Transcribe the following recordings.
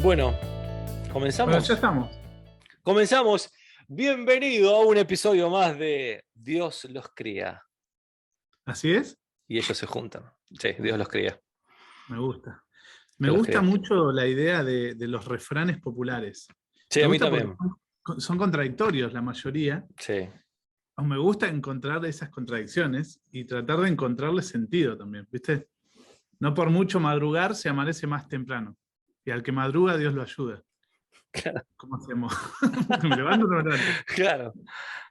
Bueno, Bueno, ya comenzamos. estamos. Comenzamos. Bienvenido a un episodio más de Dios los cría. ¿Así es? Y ellos se juntan. Sí, Dios los cría. Me gusta. Me Dios los gusta cría. mucho la idea de los refranes populares. Sí, Me a mí gusta porque también. son contradictorios la mayoría. Sí. O me gusta encontrar esas contradicciones y tratar de encontrarle sentido también, ¿viste? No por mucho madrugar se amanece más temprano. Y al que madruga Dios lo ayuda. Claro. ¿Cómo hacemos? ¿Me levanto o no me levanto? Claro.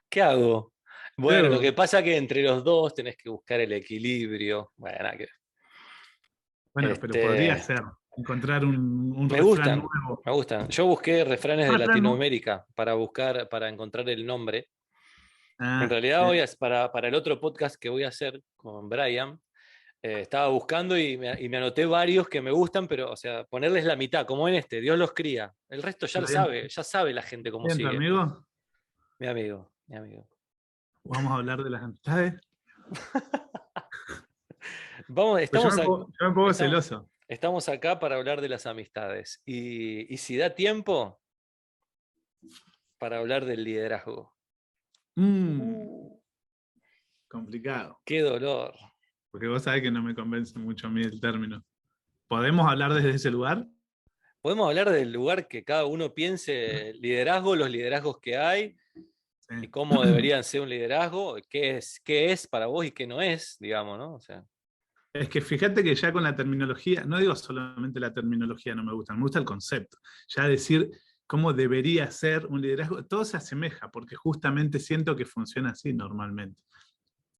¿Qué hago? ¿Qué Bueno, lo hago? que pasa es que entre los dos tenés que buscar el equilibrio. Bueno, Bueno, pero podría este, ser. Encontrar un me refrán gustan, nuevo. me gustan. Yo busqué refranes Un de refrán nuevo. Latinoamérica para encontrar el nombre. En Ah, realidad, bien. para el otro podcast que voy a hacer con Brian, estaba buscando y me anoté varios que me gustan, pero, o sea, ponerles la mitad, como en este, Dios los cría. El resto ya lo Está bien. sabe, ya sabe la gente cómo Bien, tu sigue. amigo. Mi amigo, mi amigo. Vamos a hablar de las amistades. Vamos, Pues yo me pongo estamos, celoso. estamos acá para hablar de las amistades. Y si da tiempo, para hablar del liderazgo. Mm, Uh, complicado. qué dolor. Porque vos sabés que no me convence mucho a mí el término. ¿Podemos hablar desde ese lugar? Podemos hablar del lugar que cada uno piense liderazgo, los liderazgos que hay, y Sí. cómo deberían ser un liderazgo, qué es para vos y qué no es, digamos, ¿no? O sea, Es que fíjate que ya con la terminología, no digo solamente la terminología no me gusta el concepto. Ya decir cómo debería ser un liderazgo, todo se asemeja, porque justamente siento que funciona así normalmente.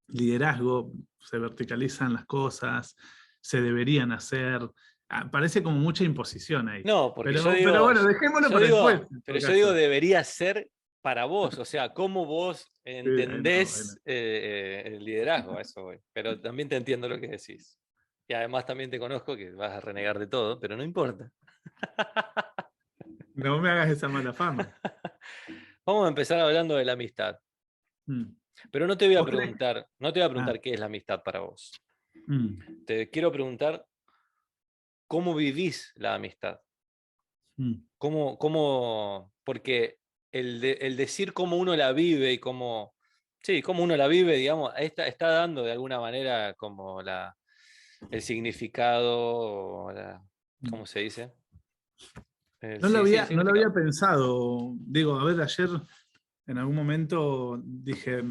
Liderazgo, se verticalizan las cosas, se deberían hacer. Parece como mucha imposición ahí. no, porque Pero bueno, dejémoslo para después, en pero todo yo digo caso. debería ser para vos, o sea, cómo vos Sí, no, entendés el liderazgo, a eso voy. Pero también te entiendo lo que decís. Y además también te conozco que vas a renegar de todo, pero no importa. no me hagas esa mala fama. Vamos a empezar hablando de la amistad. Mm. Pero no te voy a ¿Vos crees? preguntar, no te voy a Ah, preguntar qué es la amistad para vos. mm, Te quiero preguntar cómo vivís la amistad. mm. Porque el decir cómo uno la vive y cómo, sí, cómo uno la vive, digamos, está dando de alguna manera como el significado, Mm. ¿cómo se dice? No lo Sí, sí, el había, no lo había significado. pensado. Digo, a ver, ayer en algún momento dije,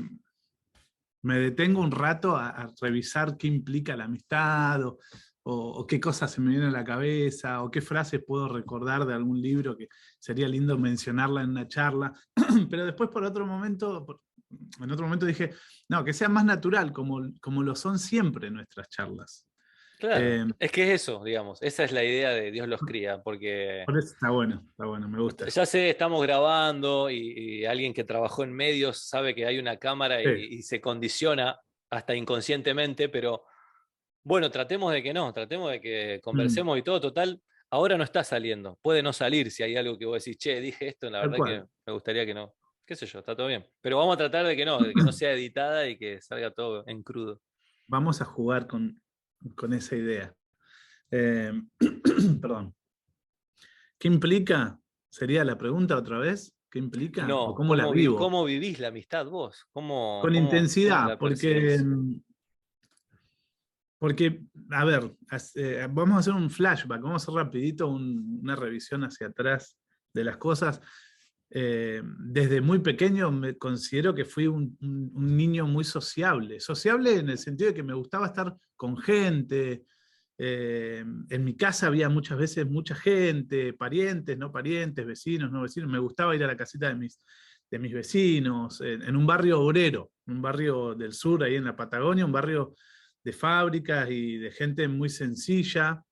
me detengo un rato a revisar qué implica la amistad o qué cosas se me vienen a la cabeza o qué frases puedo recordar de algún libro que sería lindo mencionarla en una charla. Pero después en otro momento dije, no, que sea más natural, como lo son siempre nuestras charlas. Claro, Eh, es que es eso, digamos, esa es la idea de Dios los cría, porque por eso está bueno, me gusta. ya sé, estamos grabando y alguien que trabajó en medios sabe que hay una cámara Sí. y se condiciona hasta inconscientemente, pero bueno, tratemos de que Mm, conversemos y todo, total, ahora no está saliendo, puede no salir si hay algo que vos decís, che, dije esto, la tal verdad que cual. me gustaría que no, qué sé yo, está todo bien, pero vamos a tratar de que no sea editada y que salga todo en crudo. Vamos a jugar con esa idea. Eh, perdón. ¿Qué implica? ¿Sería la pregunta otra vez? ¿Qué implica? ¿O No, cómo la vivo? cómo vivís la amistad vos? Con Cómo intensidad, la percibís? porque a ver, vamos a hacer un flashback, vamos a hacer rapidito una revisión hacia atrás de las cosas. Desde muy pequeño me considero que fui un niño muy sociable. Sociable en el sentido de que me gustaba estar con gente. En mi casa había muchas veces mucha gente, parientes, no parientes, vecinos, no vecinos. Me gustaba ir a la casita de mis vecinos, en un barrio obrero, un barrio del sur, ahí en la Patagonia, un barrio de fábricas y de gente muy sencilla.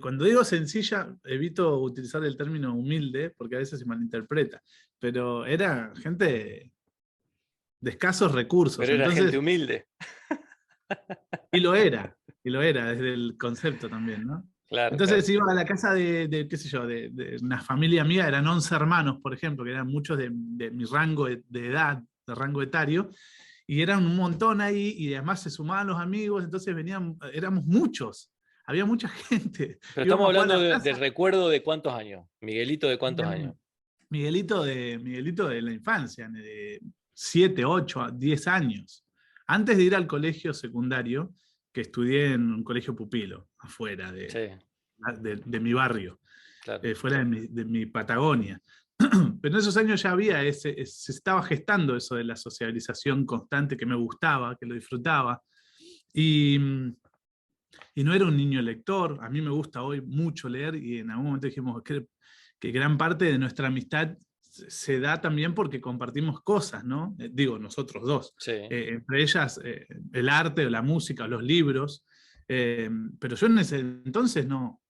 Cuando digo sencilla, evito utilizar el término humilde, porque a veces se malinterpreta, pero era gente de escasos recursos. Pero era gente Entonces, humilde, y lo era, y lo era desde el concepto también, ¿no? claro, Entonces claro. iba a la casa qué sé yo, de una familia mía, eran 11 hermanos, por ejemplo, que eran muchos de mi rango de edad, de rango etario, y eran un montón ahí, y además se sumaban los amigos, entonces éramos muchos. había mucha gente. Pero estamos Íbamos a jugar a hablando la del plaza. recuerdo de cuántos años. Miguelito, ¿de cuántos años? Miguelito de la infancia, de 7, 8, 10 años. Antes de ir al colegio secundario, que estudié en un colegio pupilo, afuera Sí, de mi barrio, claro. fuera de mi Patagonia. Pero en esos años ya había se estaba gestando eso de la socialización constante que me gustaba, que lo disfrutaba. Y, y no era un niño lector. A mí me gusta hoy mucho leer y en algún momento dijimos que gran parte de nuestra amistad se da también porque compartimos cosas, ¿no? Digo, nosotros dos. Sí. Entre ellas, el arte, la música, los libros. Pero yo en ese entonces no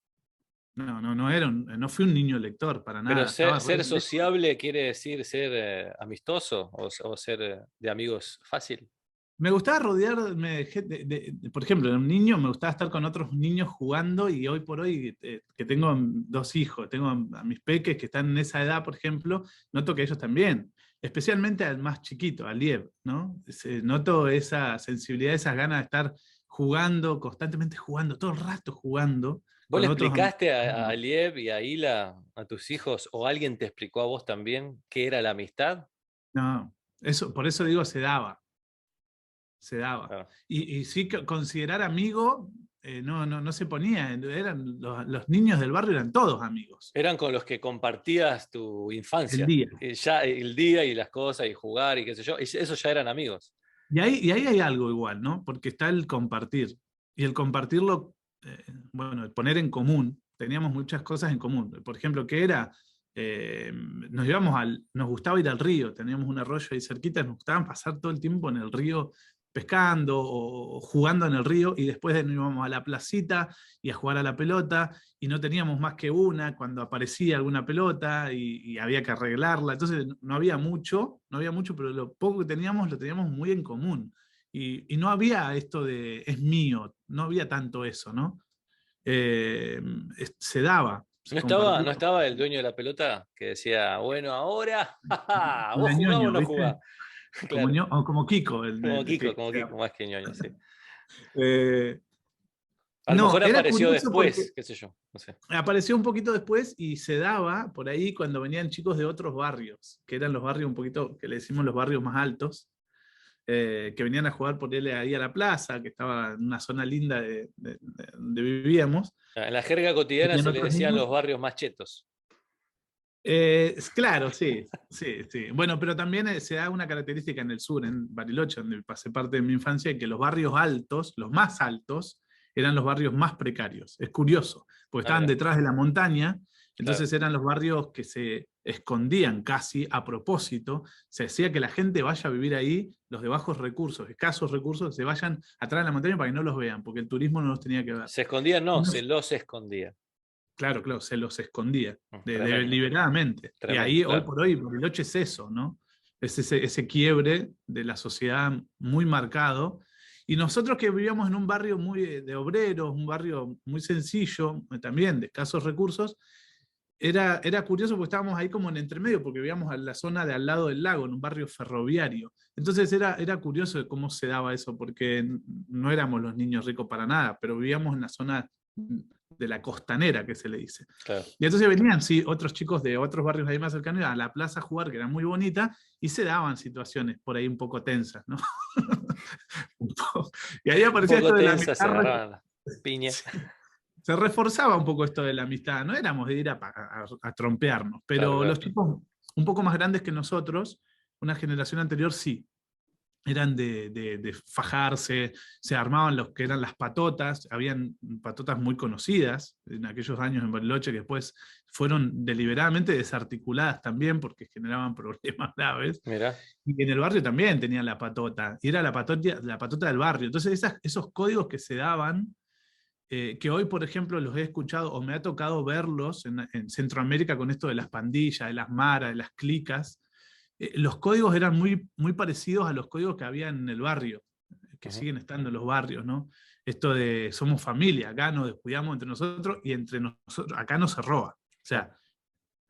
fui un niño lector para Pero nada. ser sociable quiere decir ser amistoso o ser de amigos fácil. Me gustaba rodearme de gente, por ejemplo, de un niño, me gustaba estar con otros niños jugando y hoy por hoy, que tengo 2 hijos, tengo a mis peques que están en esa edad, por ejemplo, noto que ellos también, especialmente al más chiquito, al Liev, ¿no? Noto esa sensibilidad, esas ganas de estar jugando, constantemente jugando, todo el rato jugando ¿Vos con le otros explicaste a amigos. Liev y a Hila, a tus hijos, o alguien te explicó a vos también qué era la amistad? No, por eso digo, se daba. Claro. Y sí, considerar amigo, no se ponía, los niños del barrio eran todos amigos. Eran con los que compartías tu El infancia. día. Ya el día y las cosas y jugar y qué sé yo. Esos ya eran amigos. Y ahí hay algo igual, ¿no? Porque está el compartir. Y el compartirlo, bueno, el poner en común. Teníamos muchas cosas en común. Por ejemplo, ¿qué era? Nos gustaba ir al río, teníamos un arroyo ahí cerquita, nos gustaba pasar todo el tiempo en el río pescando o jugando en el río, y después nos íbamos a la placita y a jugar a la pelota, y no teníamos más que una cuando aparecía alguna pelota y había que arreglarla. Entonces no había mucho, pero lo poco que teníamos lo teníamos muy en común. Y no había esto de es mío, no había tanto eso, ¿no? Se daba, se No compartía. estaba el dueño de la pelota que decía, bueno, ahora, La vos jugás o ñoño, no ¿viste? jugás. Claro, O como Kiko, Como Kiko, más que ñoño, sí. Eh, A lo no, mejor era apareció curioso porque después, qué sé yo, no sé. apareció un poquito después y se daba por ahí cuando venían chicos de otros barrios, que eran los barrios un poquito, que le decimos los barrios más altos, que venían a jugar por él ahí a la plaza, que estaba en una zona linda de donde vivíamos. En la jerga cotidiana Venían se le otros decían niños. los barrios más chetos. Claro, sí, sí, sí. Bueno, pero también se da una característica en el sur, en Bariloche, donde pasé parte de mi infancia, que los barrios altos, los más altos, eran los barrios más precarios. Es curioso, porque Ah, estaban mira, detrás de la montaña, claro. entonces eran los barrios que se escondían casi a propósito. Se decía que la gente vaya a vivir ahí, los de bajos recursos, escasos recursos, se vayan atrás de la montaña para que no los vean, porque el turismo no los tenía que ver. Se escondían, Y no, no- se los escondía. Claro, claro, se los escondía Tremendo, deliberadamente. Y tremendo, ahí, hoy claro. por hoy, Bariloche es eso, ¿no? Es ese quiebre de la sociedad muy marcado. Y nosotros que vivíamos en un barrio muy de obreros, un barrio muy sencillo, también de escasos recursos, era curioso porque estábamos ahí como en entremedio, porque vivíamos en la zona de al lado del lago, en un barrio ferroviario. Entonces era curioso cómo se daba eso, porque no éramos los niños ricos para nada, pero vivíamos en la zona de la costanera, que se le dice. Claro. Y entonces venían, sí, otros chicos de otros barrios ahí más cercanos a la plaza a jugar, que era muy bonita, y se daban situaciones por ahí un poco tensas, ¿no? Y ahí Un aparecía poco esto de la tensa, se amistad. agarraban las piñas. Se reforzaba un poco esto de la amistad, no éramos de ir a trompearnos, Claro, pero claro. los chicos un poco más grandes que nosotros, una generación anterior, sí, eran de fajarse, se armaban los que eran las patotas, habían patotas muy conocidas en aquellos años en Bariloche que después fueron deliberadamente desarticuladas también porque generaban problemas graves. Mira, Y en el barrio también tenían la patota, y era la patota del barrio. Entonces esos códigos que se daban, que hoy, por ejemplo, los he escuchado o me ha tocado verlos en Centroamérica con esto de las pandillas, de las maras, de las clicas. Los códigos eran muy, muy parecidos a los códigos que había en el barrio, que siguen estando en los barrios, ¿no? Esto de somos familia, acá nos descuidamos entre nosotros y entre nosotros, acá no se roba. O claro,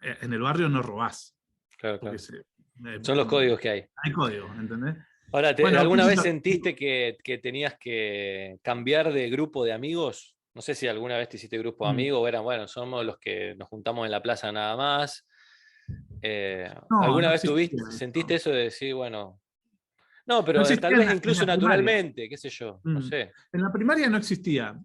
sea, en el barrio no robás, claro, porque claro. Son los códigos que hay. hay códigos, ¿entendés? Ahora, Bueno, qué ¿alguna sé vez yo. sentiste que tenías que cambiar de grupo de amigos? No sé si alguna vez te hiciste grupo de Mm. amigos o eran, bueno, somos los que nos juntamos en la plaza nada más. No, ¿Alguna no vez existía sentiste eso. eso de decir, bueno, no, No pero tal existía vez en incluso la primaria. naturalmente, qué sé yo, no Mm. sé. En la primaria no existía.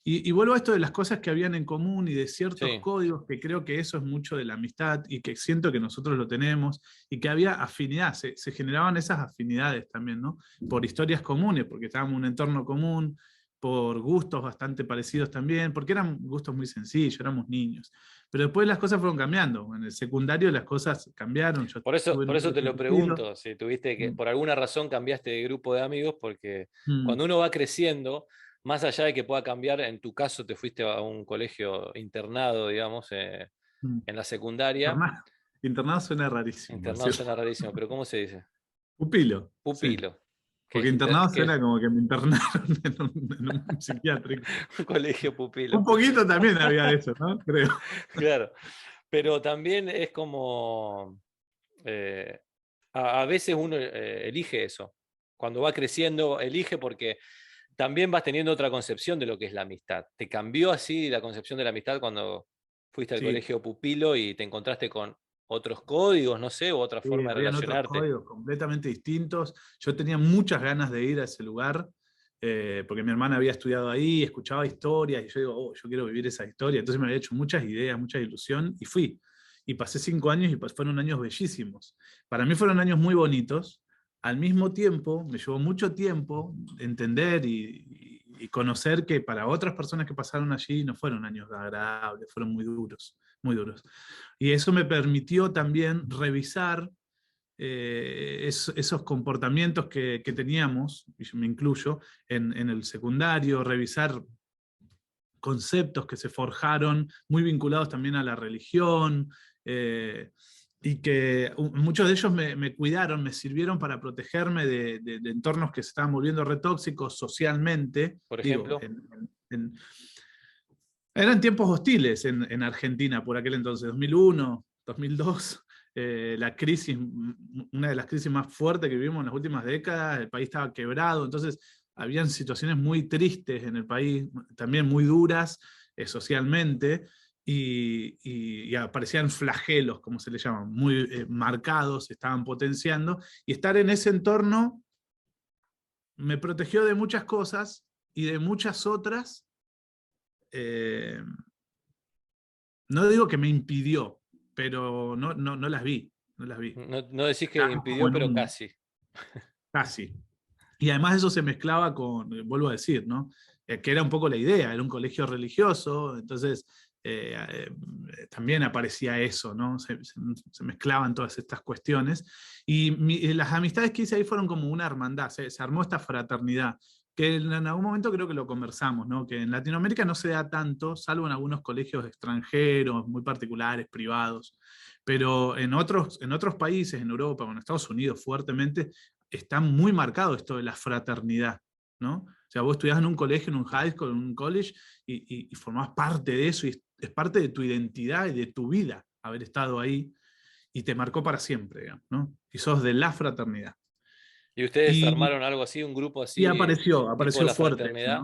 Y vuelvo a esto de las cosas que habían en común y de ciertos Sí, códigos, que creo que eso es mucho de la amistad y que siento que nosotros lo tenemos y que había afinidad, se generaban esas afinidades también, ¿no? Por historias comunes, porque estábamos en un entorno común, por gustos bastante parecidos también, porque eran gustos muy sencillos, éramos niños. Pero después las cosas fueron cambiando. En el secundario las cosas cambiaron. Yo estuve en por un eso te colegio lo pupilo. pregunto, si tuviste que, Mm, por alguna razón cambiaste de grupo de amigos, porque mm, cuando uno va creciendo, más allá de que pueda cambiar, en tu caso te fuiste a un colegio internado, digamos, mm. en la secundaria. Internado, internado suena rarísimo Internado decirlo. suena rarísimo, pero ¿cómo se dice? Pupilo, sí. Pupilo. Porque internado suena como que me internaron en un psiquiátrico. Un colegio Un pupilo. poquito también había de eso, ¿no? Creo. Claro. Pero también es como, eh, a veces uno elige eso. Cuando va creciendo, elige porque también vas teniendo otra concepción de lo que es la amistad. ¿Te cambió así la concepción de la amistad cuando fuiste al Sí, colegio pupilo y te encontraste con otros códigos, no sé, u otra sí, forma de habían otros relacionarte? códigos completamente distintos. Yo tenía muchas ganas de ir a ese lugar, porque mi hermana había estudiado ahí, escuchaba historias, y yo digo, oh, yo quiero vivir esa historia. Entonces me había hecho muchas ideas, mucha ilusión, y fui. Y pasé 5 años y fueron años bellísimos. Para mí fueron años muy bonitos. Al mismo tiempo, me llevó mucho tiempo entender y conocer que para otras personas que pasaron allí no fueron años agradables, fueron muy duros, muy duros. Y eso me permitió también revisar esos comportamientos que teníamos, y yo me incluyo, en el secundario, revisar conceptos que se forjaron muy vinculados también a la religión, y que muchos de ellos me cuidaron, me sirvieron para protegerme de entornos que se estaban volviendo retóxicos socialmente. Por Digo, ejemplo, eran tiempos hostiles en Argentina por aquel entonces, 2001, 2002, la crisis, una de las crisis más fuertes que vivimos en las últimas décadas, el país estaba quebrado, entonces habían situaciones muy tristes en el país, también muy duras socialmente, y aparecían flagelos, como se le llaman, muy marcados, se estaban potenciando, y estar en ese entorno me protegió de muchas cosas y de muchas otras. eh, no digo que me impidió, pero no las vi, no las vi. no, no decís que Estábamos como impidió, en pero un casi. casi. Y además eso se mezclaba con, vuelvo a decir, ¿no? Que era un poco la idea, era un colegio religioso, entonces también aparecía eso, ¿no? Se mezclaban todas estas cuestiones. Y las amistades que hice ahí fueron como una hermandad, se armó esta fraternidad, que en algún momento creo que lo conversamos, ¿no? Que en Latinoamérica no se da tanto, salvo en algunos colegios extranjeros, muy particulares, privados, pero en otros países, en Europa o en Estados Unidos fuertemente, está muy marcado esto de la fraternidad, ¿no? O sea, vos estudiás en un colegio, en un high school, en un college, y formás parte de eso, y es parte de tu identidad y de tu vida haber estado ahí, y te marcó para siempre, digamos, ¿no? Y sos de la fraternidad. ¿Y ustedes Y, armaron algo así, un grupo y así, tipo apareció la fuerte eso, fraternidad?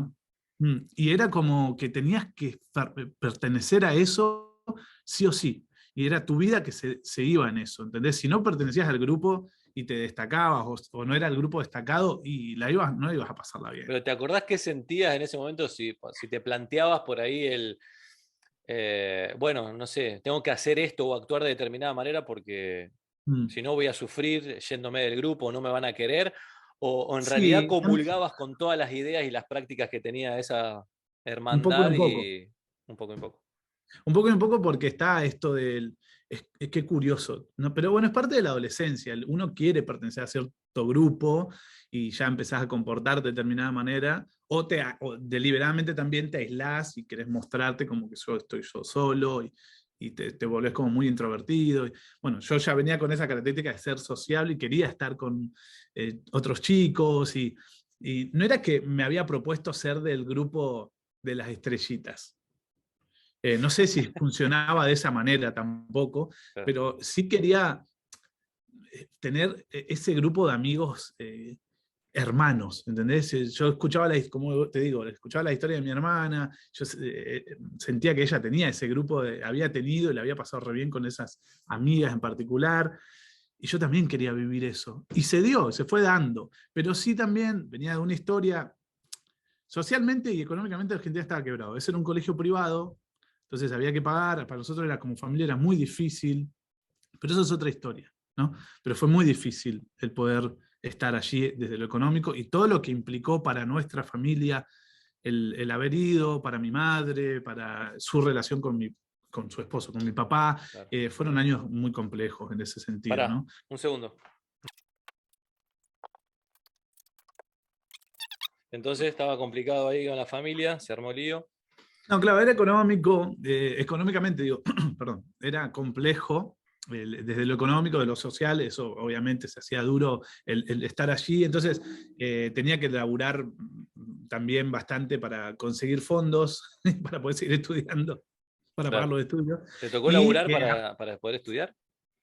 ¿no? Y era como que tenías que pertenecer a eso sí o sí. Y era tu vida que se iba en eso, ¿entendés? Si no pertenecías al grupo y te destacabas o no era el grupo destacado y no ibas a pasarla bien. Pero ¿te acordás qué sentías en ese momento si te planteabas por ahí bueno, no sé, tengo que hacer esto o actuar de determinada manera porque Mm. si no voy a sufrir yéndome del grupo, no me van a querer? O en realidad Sí, comulgabas con todas las ideas y las prácticas que tenía esa un poco y hermandad un poco. y un poco en poco. Un poco y un poco porque está esto del. Es que curioso, ¿no? Pero bueno, es parte de la adolescencia. Uno quiere pertenecer a cierto grupo y ya empezás a comportarte de determinada manera, o deliberadamente también te aislás y querés mostrarte como que yo estoy yo solo y te volvés como muy introvertido. Bueno, yo ya venía con esa característica de ser sociable y quería estar con otros chicos y no era que me había propuesto ser del grupo de las estrellitas. No sé si funcionaba de esa manera tampoco, Claro. pero sí quería tener ese grupo de amigos hermanos, ¿entendés? Yo escuchaba, como te digo, escuchaba la historia de mi hermana, yo sentía que ella tenía ese grupo, había tenido y le había pasado re bien con esas amigas en particular, y yo también quería vivir eso. Y se dio, se fue dando, pero sí también venía de una historia, socialmente y económicamente Argentina estaba quebrado. Ese era un colegio privado, entonces había que pagar, para nosotros era como familia era muy difícil, pero eso es otra historia, ¿no? Pero fue muy difícil el poder estar allí desde lo económico y todo lo que implicó para nuestra familia el haber ido, para mi madre, para su relación con su esposo, con mi papá. Claro. Fueron años muy complejos en ese sentido, Pará, ¿no? un segundo. Entonces estaba complicado ahí con la familia, se armó lío. No, claro, era económico, económicamente digo, perdón, era complejo, desde lo económico, de lo social, eso obviamente se hacía duro el estar allí, entonces tenía que laburar también bastante para conseguir fondos, para poder seguir estudiando, para pagar Claro. los estudios. ¿Te tocó Y laburar para poder estudiar?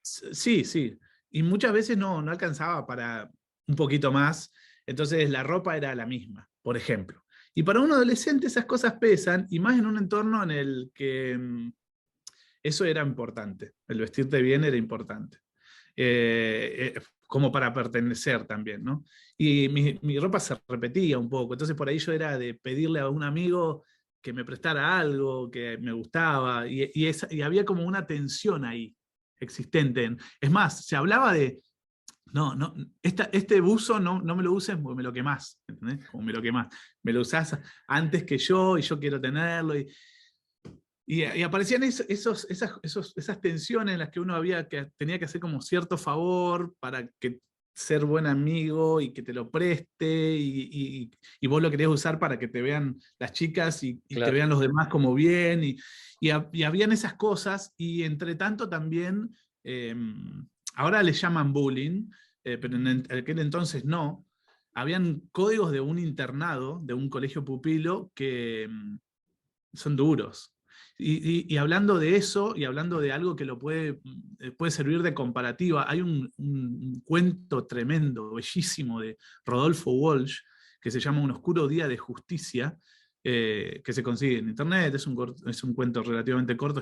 sí, sí, y muchas veces no alcanzaba para un poquito más, entonces la ropa era la misma, por ejemplo. Y para un adolescente esas cosas pesan, y más en un entorno en el que eso era importante, el vestirte bien era importante, como para pertenecer también, ¿no? Y mi ropa se repetía un poco, entonces por ahí yo era de pedirle a un amigo que me prestara algo que me gustaba, y había como una tensión ahí existente. Es más, se hablaba de, no, no, este buzo no me lo uses porque me lo quemás, ¿entendés? Como me lo quemás, me lo usás antes que yo y yo quiero tenerlo. Y aparecían esas tensiones en las que uno tenía que hacer como cierto favor para que ser buen amigo y que te lo preste y vos lo querías usar para que te vean las chicas y te Claro. vean los demás como bien y habían esas cosas y entre tanto también, eh, ahora le llaman bullying, pero en aquel entonces no, habían códigos de un internado, de un colegio pupilo que son duros. Y hablando de eso, y hablando de algo que puede servir de comparativa, hay un cuento tremendo, bellísimo, de Rodolfo Walsh, que se llama Un oscuro día de justicia, que se consigue en internet, es un cuento relativamente corto,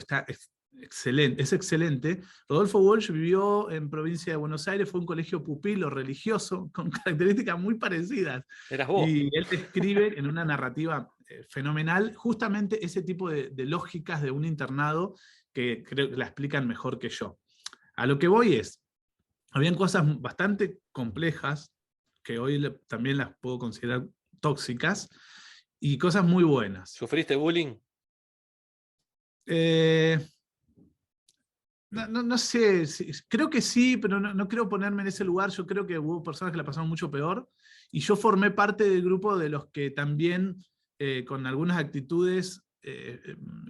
excelente, es excelente. Rodolfo Walsh vivió en provincia de Buenos Aires, fue un colegio pupilo religioso, con características muy parecidas. Eras vos. Y él describe en una narrativa fenomenal justamente ese tipo de lógicas de un internado que creo que la explican mejor que yo. A lo que voy es, habían cosas bastante complejas, que hoy también las puedo considerar tóxicas, y cosas muy buenas. ¿Sufriste bullying? Eh, no sé, creo que sí, pero no quiero ponerme en ese lugar. Yo creo que hubo personas que la pasaron mucho peor, y yo formé parte del grupo de los que también con algunas actitudes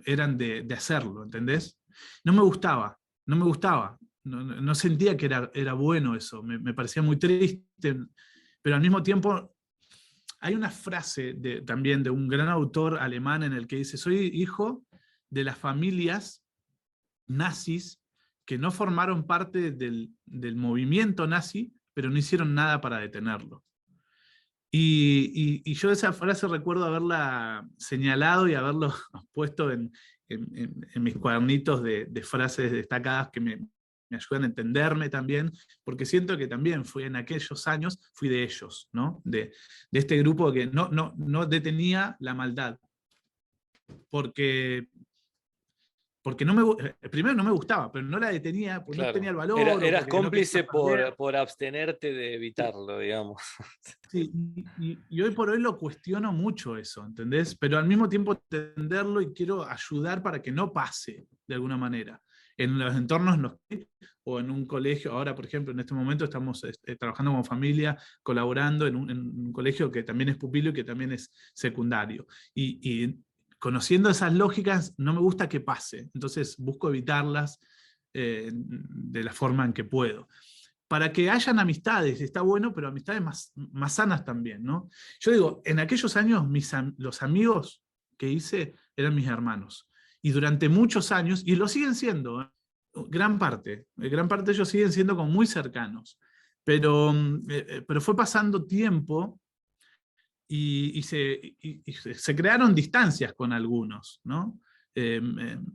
eran de hacerlo, ¿entendés? No me gustaba, no me gustaba, no sentía que era bueno eso, me parecía muy triste, pero al mismo tiempo hay una frase también de un gran autor alemán en el que dice, soy hijo de las familias nazis que no formaron parte del movimiento nazi, pero no hicieron nada para detenerlo. Y yo esa frase recuerdo haberla señalado y haberlo puesto en mis cuadernitos de frases destacadas que me ayudan a entenderme también, porque siento que también fui en aquellos años, fui de ellos, ¿no? De este grupo que no detenía la maldad, porque primero no me gustaba, pero no la detenía porque no Claro. tenía el valor o Eras porque no quería cómplice perder. por abstenerte de evitarlo, digamos. Sí, y hoy por hoy lo cuestiono mucho eso, ¿entendés? Pero al mismo tiempo entenderlo y quiero ayudar para que no pase de alguna manera. En los entornos o en un colegio, ahora por ejemplo en este momento estamos trabajando como familia, colaborando en un colegio que también es pupilo y que también es secundario. Y conociendo esas lógicas no me gusta que pase, entonces busco evitarlas de la forma en que puedo para que hayan amistades, está bueno, pero amistades más sanas también, ¿no? Yo digo, en aquellos años los amigos que hice eran mis hermanos. Y durante muchos años, y lo siguen siendo, gran parte de ellos siguen siendo como muy cercanos. pero fue pasando tiempo y se crearon distancias con algunos, ¿no?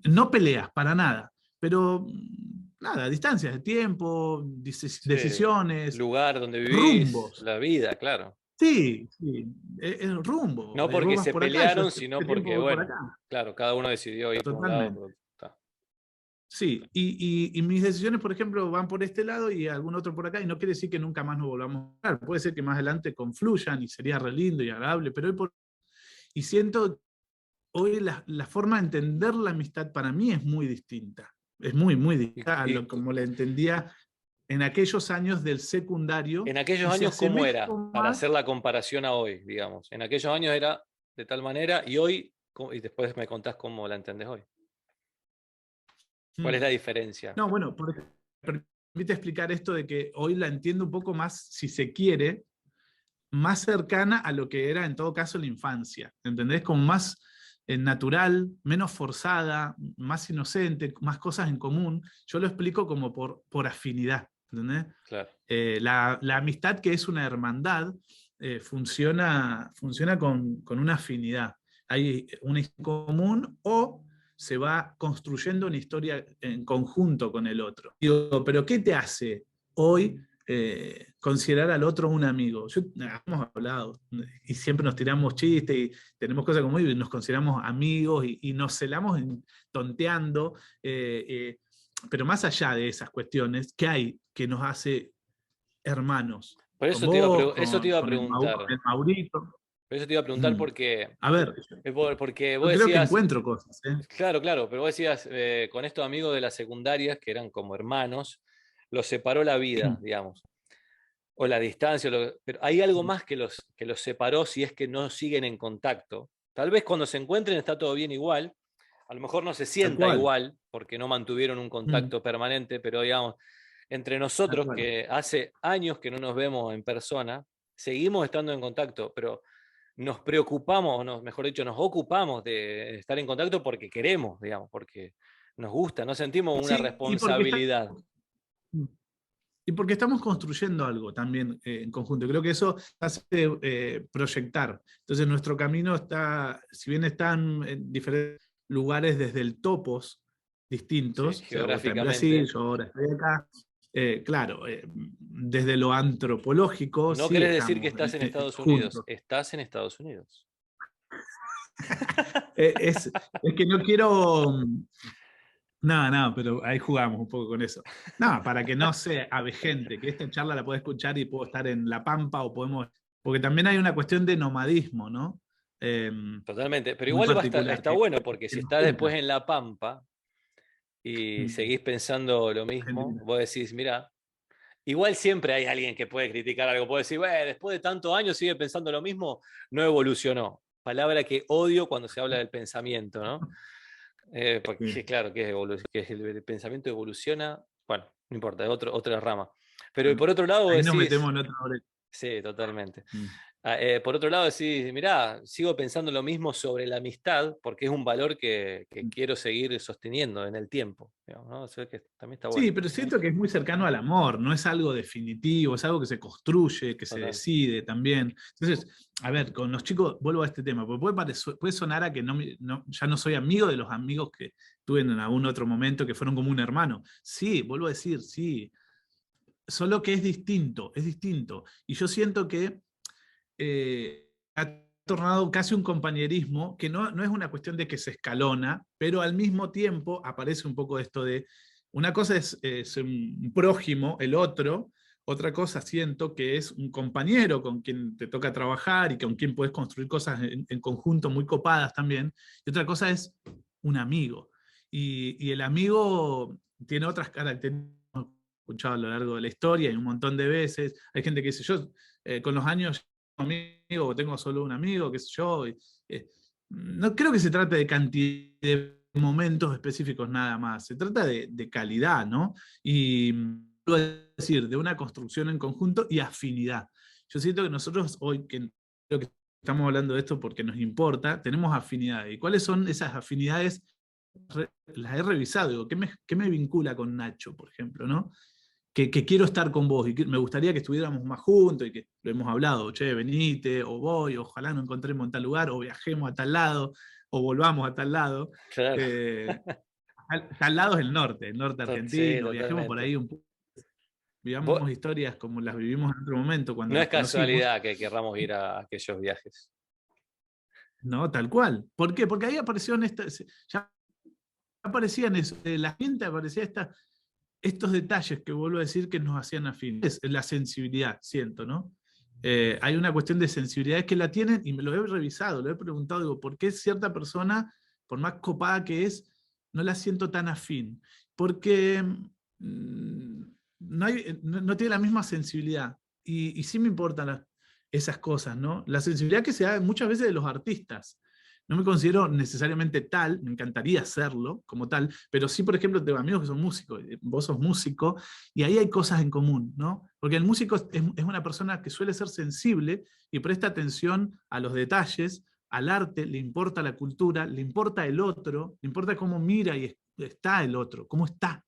No peleas, para nada, pero nada, distancias de tiempo, Sí, decisiones, lugar donde vivís, rumbos. la vida, claro. Sí, sí, el rumbo. No Vos porque vas se por acá, yo pelearon, este sino tiempo porque, voy por bueno, acá. claro, cada uno decidió ir por un lado. Totalmente. Está. Sí, y mis decisiones, por ejemplo, van por este lado y algún otro por acá, y no quiere decir que nunca más nos volvamos a hablar. Puede ser que más adelante confluyan y sería re lindo y agradable, pero y siento hoy la forma de entender la amistad para mí es muy distinta. Es muy, muy Y, distinta a y lo como la entendía en aquellos años del secundario en aquellos y se años, ¿cómo asemeja era? Para más. hacer la comparación a hoy, digamos. En aquellos años era de tal manera y hoy, y después me contás cómo la entendés hoy. ¿Cuál es Mm. la diferencia? No, bueno, permite explicar esto de que hoy la entiendo un poco más, si se quiere, más cercana a lo que era en todo caso la infancia, ¿entendés? Como más natural, menos forzada, más inocente, más cosas en común. Yo lo explico como por afinidad, ¿entendés? Claro. La amistad, que es una hermandad, funciona con una afinidad. Hay una historia común o se va construyendo una historia en conjunto con el otro. Digo, pero ¿qué te hace hoy considerar al otro un amigo? Hemos hablado y siempre nos tiramos chistes y tenemos cosas como y nos consideramos amigos y nos celamos tonteando, pero más allá de esas cuestiones, ¿qué hay que nos hace hermanos? Por Con eso te iba a, vos, eso te iba a con preguntar. el Maurito. Por eso te iba a preguntar Mm. porque, A ver, porque vos yo creo que decías, encuentro cosas, ¿eh? claro, claro, pero vos decías, con estos amigos de las secundarias, que eran como hermanos, los separó la vida, digamos, o la distancia, pero hay algo más que los separó si es que no siguen en contacto. Tal vez cuando se encuentren está todo bien igual, a lo mejor no se Tal sienta cual. igual porque no mantuvieron un Mm. contacto permanente, pero digamos, entre Tal nosotros cual. que hace años que no nos vemos en persona, seguimos estando en contacto, pero nos preocupamos, mejor dicho, nos ocupamos de estar en contacto porque queremos, digamos, porque nos gusta, no sentimos una Sí, responsabilidad. y porque estamos construyendo algo también en conjunto. Creo que eso hace proyectar. Entonces nuestro camino está, si bien están en diferentes lugares desde el topos Sí, distintos, o sea, vos estás en Brasil, geográficamente. yo ahora estoy acá, claro, desde lo antropológico No sí querés decir que estamos estás en Estados Unidos, juntos. estás en Estados Unidos. Es que no quiero. No, no, pero ahí jugamos un poco con eso. No, para que no sea avejente, que esta charla la pueda escuchar y puedo estar en La Pampa o podemos. Porque también hay una cuestión de nomadismo, ¿no? Eh, Totalmente, pero Muy igual particular, está bueno porque que si nos estás después junta. en La Pampa y Mm, seguís pensando lo mismo, Argentina. vos decís, mira, igual siempre hay alguien que puede criticar algo, puede decir, bueno, después de tantos años sigue pensando lo mismo, no evolucionó. Palabra que odio cuando se habla del pensamiento, ¿no? Sí. Porque claro, que el pensamiento evoluciona, bueno, no importa, es otra rama. Pero Bueno, por otro lado ahí nos decís, metemos en otra brecha. sí, totalmente. Mm. Por otro lado, decís, mirá, sigo pensando lo mismo sobre la amistad porque es un valor que quiero seguir sosteniendo en el tiempo. Digamos, ¿no? O sea, que también está Sí, bueno. pero siento que es muy cercano al amor, no es algo definitivo, es algo que se construye, que se Total. decide también. Entonces, a ver, con los chicos, vuelvo a este tema, porque puede sonar a que ya no soy amigo de los amigos que tuve en algún otro momento que fueron como un hermano. Sí, vuelvo a decir, sí, solo que es distinto, es distinto. Y yo siento que ha tornado casi un compañerismo, que no es una cuestión de que se escalona, pero al mismo tiempo aparece un poco esto de, una cosa es un prójimo, el otro, otra cosa siento que es un compañero con quien te toca trabajar y con quien puedes construir cosas en conjunto muy copadas también, y otra cosa es un amigo. Y el amigo tiene otras características, escuchado a lo largo de la historia y un montón de veces. Hay gente que dice, yo con los años amigo o tengo solo un amigo, qué sé yo. No creo que se trate de cantidad de momentos específicos nada más, se trata de calidad, ¿no? Y es decir, de una construcción en conjunto y afinidad. Yo siento que nosotros hoy, que creo que estamos hablando de esto porque nos importa, tenemos afinidades. ¿Y cuáles son esas afinidades? Las he revisado, digo, ¿qué me vincula con Nacho, por ejemplo, ¿no? que quiero estar con vos y que me gustaría que estuviéramos más juntos y que lo hemos hablado, che, venite, o voy, ojalá nos encontremos en tal lugar, o viajemos a tal lado, o volvamos a tal lado. Claro. Eh, tal lado es el norte Sí, argentino, viajemos por totalmente. ahí un poco, Vos- vivamos historias como las vivimos en otro momento cuando no es nos conocimos. casualidad que querramos ir a aquellos viajes. No, tal cual. ¿Por qué? Porque ahí aparecieron estas, ya aparecían eso, la gente aparecía estos detalles que vuelvo a decir que nos hacían afines. Es la sensibilidad, siento, ¿no? Hay una cuestión de sensibilidades que la tienen y me lo he revisado, lo he preguntado, digo, ¿por qué cierta persona, por más copada que es, no la siento tan afín? Porque no tiene la misma sensibilidad. Y sí me importan esas cosas, ¿no? La sensibilidad que se da muchas veces de los artistas. No me considero necesariamente tal, me encantaría serlo como tal, pero sí, por ejemplo, tengo amigos que son músicos, vos sos músico, y ahí hay cosas en común, ¿no? Porque el músico es una persona que suele ser sensible y presta atención a los detalles, al arte, le importa la cultura, le importa el otro, le importa cómo mira y está el otro, cómo está.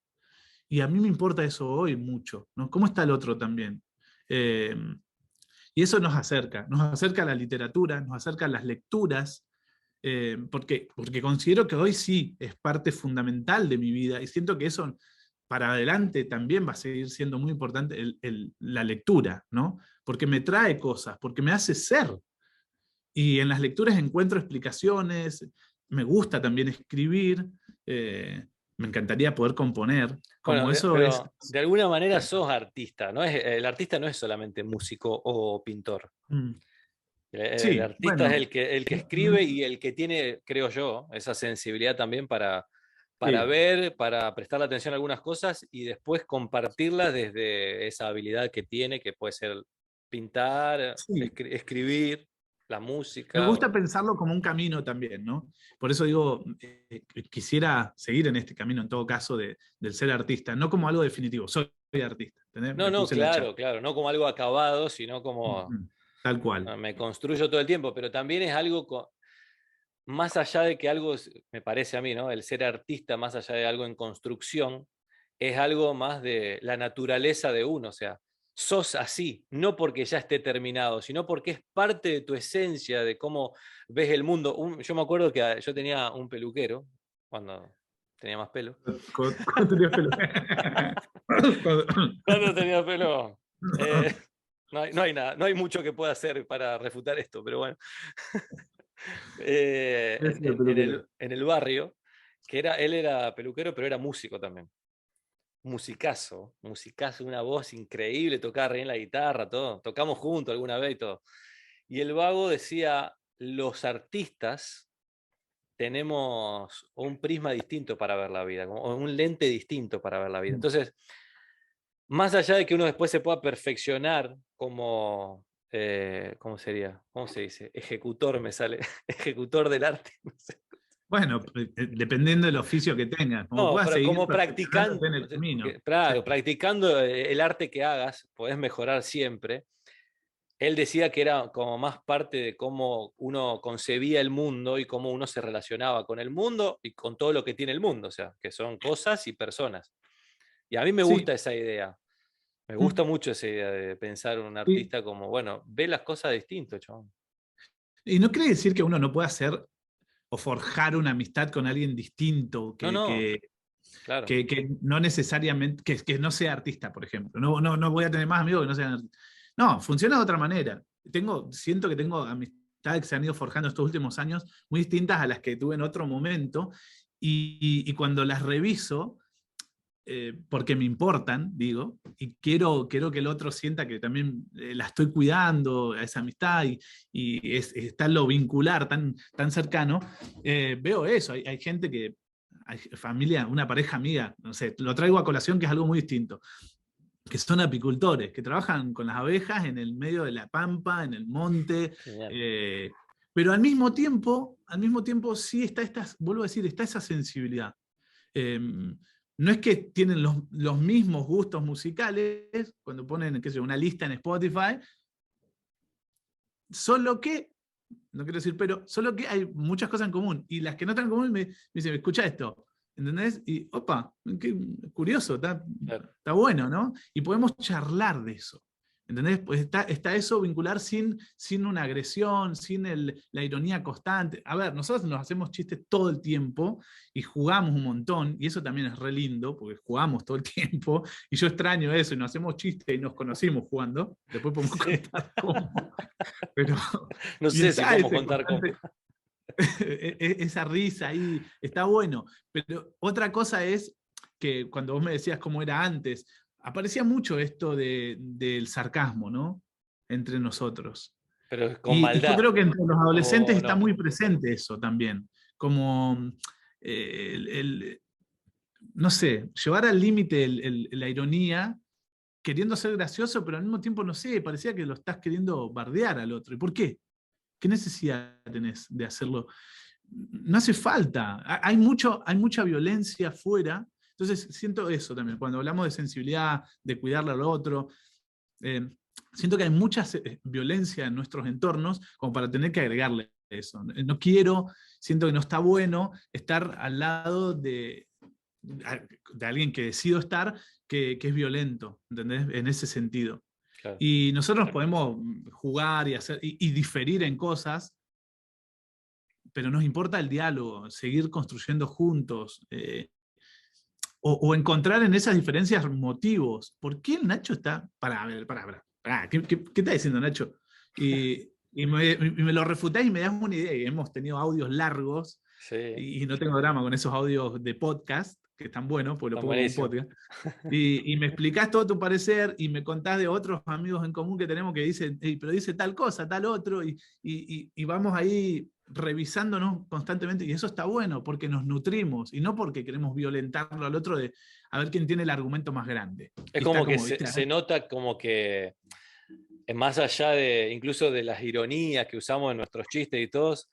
Y a mí me importa eso hoy mucho, ¿no? ¿Cómo está el otro también? Eh, y eso nos acerca a la literatura, nos acerca a las lecturas, porque considero que hoy sí es parte fundamental de mi vida y siento que eso para adelante también va a seguir siendo muy importante la lectura, ¿no? Porque me trae cosas, porque me hace ser. Y en las lecturas encuentro explicaciones, me gusta también escribir, eh, me encantaría poder componer, Bueno, como eso es... pero de alguna manera sos artista, ¿no? El artista no es solamente músico o pintor. Mm, El sí, artista es bueno, el que escribe mm, y el que tiene, creo yo, esa sensibilidad también para sí, ver, para prestar atención a algunas cosas y después compartirlas desde esa habilidad que tiene, que puede ser pintar, sí. escribir, la Me música. gusta pensarlo como un camino también, ¿no? Por eso digo, quisiera seguir en este camino, en todo caso, del ser artista, no como algo definitivo, soy artista, ¿entendés? No, Me no, puse la chapa. claro, claro, no como algo acabado, sino como Ujú. Tal cual. me construyo todo el tiempo, pero también es algo más allá de que algo, me parece a mí, ¿no? El ser artista, más allá de algo en construcción, es algo más de la naturaleza de uno, o sea, sos así, no porque ya esté terminado, sino porque es parte de tu esencia, de cómo ves el mundo. Yo me acuerdo que yo tenía un peluquero, cuando tenía más pelo. Cuando tenías pelo. Cuando tenía pelo, eh, no hay nada, no hay mucho que pueda hacer para refutar esto, pero bueno. Ese es el peluquero. En el barrio, él era peluquero, pero era músico también. Musicazo, musicazo, una voz increíble, tocaba re bien la guitarra, todo. Tocamos juntos alguna vez y todo. Y el vago decía, los artistas tenemos un prisma distinto para ver la vida, como un lente distinto para ver la vida. Entonces, más allá de que uno después se pueda perfeccionar como, ¿cómo sería? ¿Cómo se dice? Ejecutor me sale, ejecutor del arte. No sé. Bueno, dependiendo del oficio que tengas, como No, puedas pero seguir como perfeccionándote practicando, en el camino. Sí. claro, practicando el arte que hagas, podés mejorar siempre. Él decía que era como más parte de cómo uno concebía el mundo y cómo uno se relacionaba con el mundo y con todo lo que tiene el mundo, o sea, que son cosas y personas. Y a mí me Sí. gusta esa idea, me gusta Mm. mucho esa idea de pensar en un Sí. artista como, bueno, ve las cosas distinto, chabón. Y no quiere decir que uno no pueda hacer o forjar una amistad con alguien distinto, No, no, claro. que no necesariamente, que no sea artista, por ejemplo. No voy a tener más amigos que no sean artistas. No, funciona de otra manera. Siento que tengo amistades que se han ido forjando estos últimos años muy distintas a las que tuve en otro momento, y cuando las reviso, porque me importan, digo, y quiero que el otro sienta que también la estoy cuidando a esa amistad y está lo vincular tan cercano, veo eso. Hay gente que, hay familia, una pareja amiga, no sé, lo traigo a colación que es algo muy distinto, que son apicultores, que trabajan con las abejas en el medio de la pampa, en el monte, Genial. eh, pero al mismo tiempo sí está vuelvo a decir, está esa sensibilidad. Eh, no es que tienen los mismos gustos musicales cuando ponen, qué sé yo, una lista en Spotify, solo que, no quiero decir pero, solo que hay muchas cosas en común. Y las que no están en común me dicen, escucha esto. ¿entendés? Y, opa, qué curioso, Claro. está bueno, ¿no? Y podemos charlar de eso. ¿Entendés? Pues está eso vincular sin una agresión, sin la ironía constante. A ver, nosotros nos hacemos chistes todo el tiempo y jugamos un montón, y eso también es re lindo, porque jugamos todo el tiempo, y yo extraño eso, y nos hacemos chistes y nos conocimos jugando. Después podemos Sí. contar cómo. Pero, No y sé si está podemos ese contar cómo. constante, esa risa ahí, está bueno. Pero otra cosa es que cuando vos me decías cómo era antes, aparecía mucho esto del sarcasmo, ¿no? Entre nosotros. Pero con Y yo maldad, creo que entre los adolescentes ¿o está no? muy presente eso también. Como, no sé, llevar al límite la ironía, queriendo ser gracioso, pero al mismo tiempo, no sé, parecía que lo estás queriendo bardear al otro. ¿Y por qué? ¿Qué necesidad tenés de hacerlo? No hace falta. Hay mucha violencia afuera. Entonces, siento eso también. Cuando hablamos de sensibilidad, de cuidarle al otro, eh, siento que hay mucha violencia en nuestros entornos como para tener que agregarle eso. No quiero, siento que no está bueno estar al lado de alguien que decido estar, que es violento, ¿entendés? En ese sentido. Claro. Y nosotros podemos jugar y diferir en cosas, pero nos importa el diálogo, seguir construyendo juntos, o encontrar en esas diferencias motivos. ¿Por qué el Nacho está? Pará, ¿qué está diciendo Nacho? Y me lo refutás y me das una idea. Y hemos tenido audios largos, Sí, y no tengo drama con esos audios de podcast, que están buenos, porque lo está pongo como un buenísimo. podcast. Y me explicás todo tu parecer y me contás de otros amigos en común que tenemos que dicen, "Ey, pero dice tal cosa, tal otro", y vamos ahí revisándonos constantemente, y eso está bueno porque nos nutrimos y no porque queremos violentarlo al otro de a ver quién tiene el argumento más grande. Es Y está como que como, ¿viste? se nota como que más allá de incluso de las ironías que usamos en nuestros chistes y todos,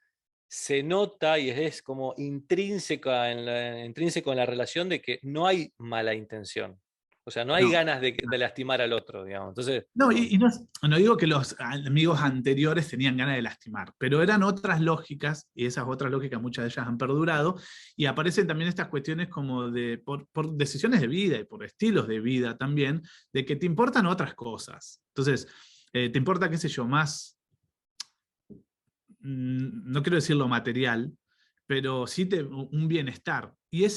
se nota y es como intrínseco en la relación de que no hay mala intención. O sea, no hay No. ganas de lastimar al otro, digamos. Entonces, No, y no digo que los amigos anteriores tenían ganas de lastimar, pero eran otras lógicas, y esas otras lógicas muchas de ellas han perdurado, y aparecen también estas cuestiones como por decisiones de vida y por estilos de vida también, de que te importan otras cosas. Entonces, te importa, qué sé yo, más, no quiero decir lo material, pero sí un bienestar. Y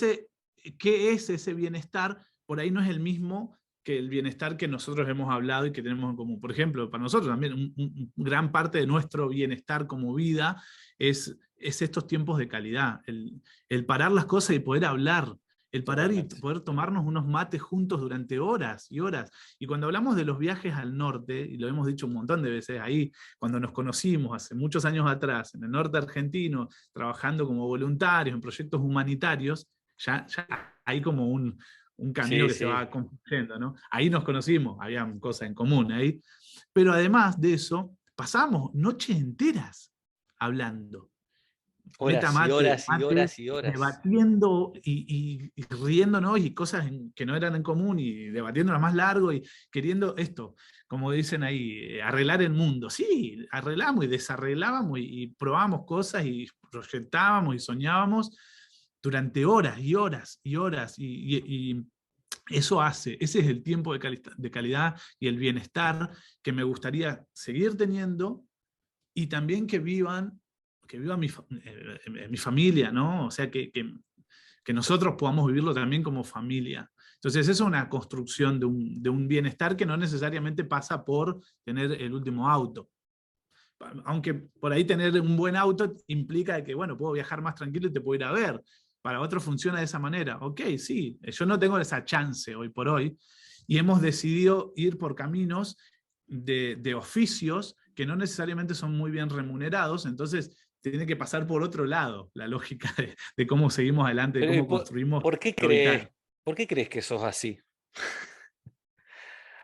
¿qué es ese bienestar? Por ahí no es el mismo que el bienestar que nosotros hemos hablado y que tenemos en común. Por ejemplo, para nosotros también, gran parte de nuestro bienestar como vida es estos tiempos de calidad, el parar las cosas y poder hablar, el parar y totalmente. poder tomarnos unos mates juntos durante horas y horas. Y cuando hablamos de los viajes al norte, y lo hemos dicho un montón de veces ahí, cuando nos conocimos hace muchos años atrás en el norte argentino, trabajando como voluntarios en proyectos humanitarios, ya hay como un camino Sí, que se sí. va construyendo, ¿no? Ahí nos conocimos, había cosas en común ahí. Pero además de eso, pasamos noches enteras hablando, meta Horas y mate, horas y mate, horas y horas. debatiendo y riéndonos y cosas que no eran en común y debatiéndolas más largo y queriendo esto, como dicen ahí, arreglar el mundo. Sí, arreglamos y desarreglábamos y probábamos cosas y proyectábamos y soñábamos durante horas y horas y horas y eso ese es el tiempo de calidad y el bienestar que me gustaría seguir teniendo, y también que viva mi familia, ¿no? O sea, que nosotros podamos vivirlo también como familia. Entonces, eso es una construcción de un bienestar que no necesariamente pasa por tener el último auto. Aunque por ahí tener un buen auto implica que, bueno, puedo viajar más tranquilo y te puedo ir a ver. Para otros funciona de esa manera. Ok, sí, yo no tengo esa chance hoy por hoy, y hemos decidido ir por caminos de oficios que no necesariamente son muy bien remunerados, entonces tiene que pasar por otro lado la lógica de cómo seguimos adelante, de Pero ¿y cómo construimos por qué lo vital. por qué crees que sos así?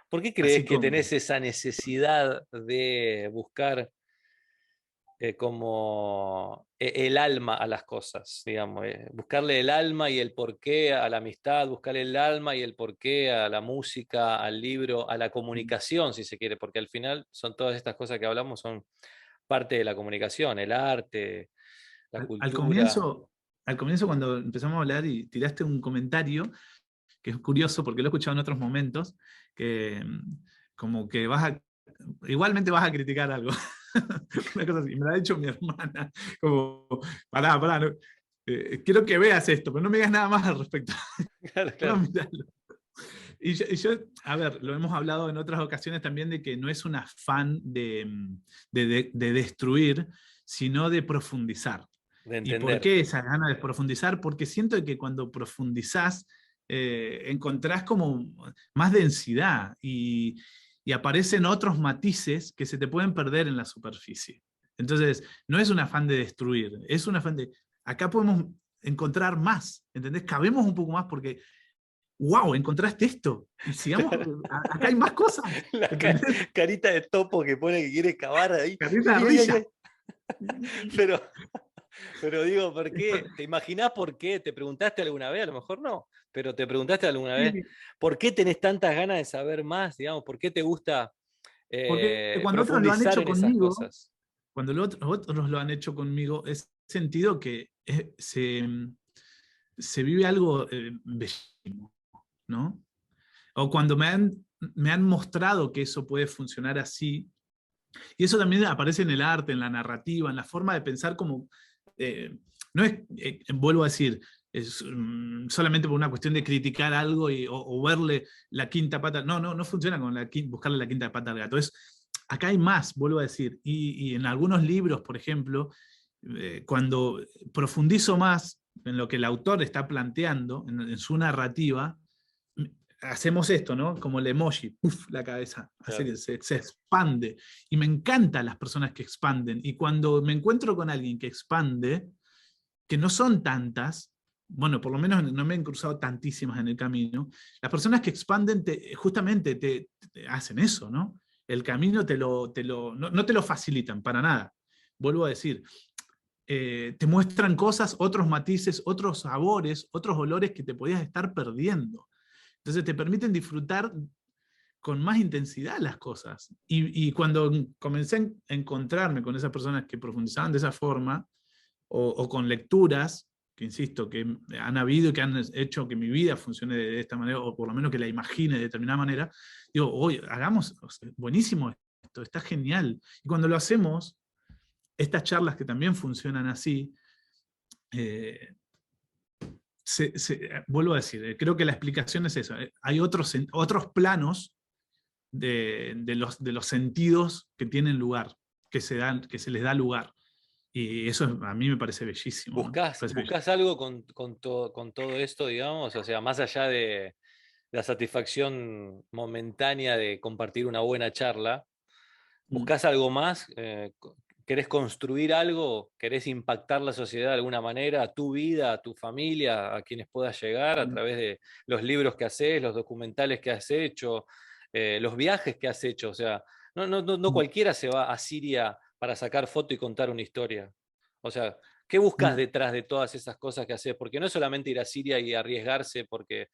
¿Por qué crees Así que como, tenés esa necesidad de buscar como el alma a las cosas, digamos, buscarle el alma y el porqué a la amistad, buscarle el alma y el porqué a la música, al libro, a la comunicación, si se quiere, porque al final son todas estas cosas que hablamos, son parte de la comunicación, el arte, la al cultura. comienzo al comienzo cuando empezamos a hablar y tiraste un comentario, que es curioso porque lo he escuchado en otros momentos, que como que igualmente vas a criticar algo. Una cosa así, me lo ha dicho mi hermana, como, pará, no, quiero que veas esto, pero no me digas nada más al respecto. Claro, Solo claro. miralo. Y yo, a ver, lo hemos hablado en otras ocasiones también de que no es un afán de destruir, sino de profundizar. De ¿Y por entender. qué esa gana de profundizar? Porque siento que cuando profundizás, encontrás como más densidad y aparecen otros matices que se te pueden perder en la superficie. Entonces, no es un afán de destruir, es un afán de, acá podemos encontrar más, ¿entendés? Cabemos un poco más porque wow, encontraste esto. Y sigamos, acá hay más cosas. La ¿Entendés? carita de topo que pone que quiere cavar ahí. Carita de Ay, ay, ay, risa. ay. Pero, pero digo, ¿por qué? ¿Te imaginás por qué? ¿Te preguntaste alguna vez? A lo mejor no, pero te preguntaste alguna vez, Sí, ¿por qué tenés tantas ganas de saber más? Digamos, ¿por qué te gusta porque cuando otros lo han profundizar hecho en esas conmigo, cosas? cuando otros lo han hecho conmigo, he sentido que se vive algo bellísimo, ¿no? O cuando me han mostrado que eso puede funcionar así. Y eso también aparece en el arte, en la narrativa, en la forma de pensar como... no es, vuelvo a decir, es solamente por una cuestión de criticar algo o verle la quinta pata. No, no, no funciona con buscarle la quinta pata al gato. Acá hay más, vuelvo a decir. Y en algunos libros, por ejemplo, cuando profundizo más en lo que el autor está planteando, en su narrativa, hacemos esto, ¿no? Como el emoji, ¡puf! La cabeza, hace Claro. que se expande. Y me encantan las personas que expanden. Y cuando me encuentro con alguien que expande, que no son tantas, bueno, por lo menos no me han cruzado tantísimas en el camino, las personas que expanden justamente te hacen eso, ¿no? El camino no te lo facilitan para nada. Vuelvo a decir, te muestran cosas, otros matices, otros sabores, otros olores que te podías estar perdiendo. Entonces te permiten disfrutar con más intensidad las cosas. Y cuando comencé a encontrarme con esas personas que profundizaban de esa forma, o con lecturas, que insisto, que han habido y que han hecho que mi vida funcione de esta manera, o por lo menos que la imagine de determinada manera, digo, oye, hagamos, o sea, buenísimo esto, está genial. Y cuando lo hacemos, estas charlas que también funcionan así, eh, vuelvo a decir, creo que la explicación es esa. Hay otros planos de los sentidos que tienen lugar, que se les da lugar. Y eso a mí me parece bellísimo, ¿no? Me parece bellísimo. ¿Buscás algo con todo esto, digamos? O sea, más allá de la satisfacción momentánea de compartir una buena charla, Mm, ¿buscás algo más? ¿Querés construir algo? ¿Querés impactar la sociedad de alguna manera, a tu vida, a tu familia, a quienes puedas llegar a mm, través de los libros que haces, los documentales que has hecho, los viajes que has hecho? O sea, no mm, cualquiera se va a Siria para sacar foto y contar una historia. O sea, ¿qué buscas mm, detrás de todas esas cosas que haces? Porque no es solamente ir a Siria y arriesgarse porque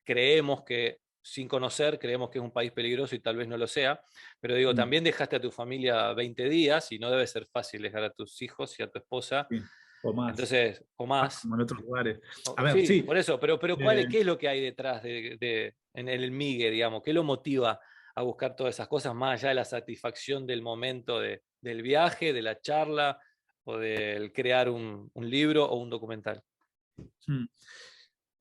creemos que, sin conocer, creemos que es un país peligroso y tal vez no lo sea, pero digo, mm, también dejaste a tu familia 20 días y no debe ser fácil dejar a tus hijos y a tu esposa, sí, o más, entonces, o más. como en otros lugares. A ver, Sí, sí. por eso, pero eh, ¿qué es lo que hay detrás en el MIGUE, digamos? ¿Qué lo motiva a buscar todas esas cosas más allá de la satisfacción del momento del viaje, de la charla o del crear un libro o un documental? mm,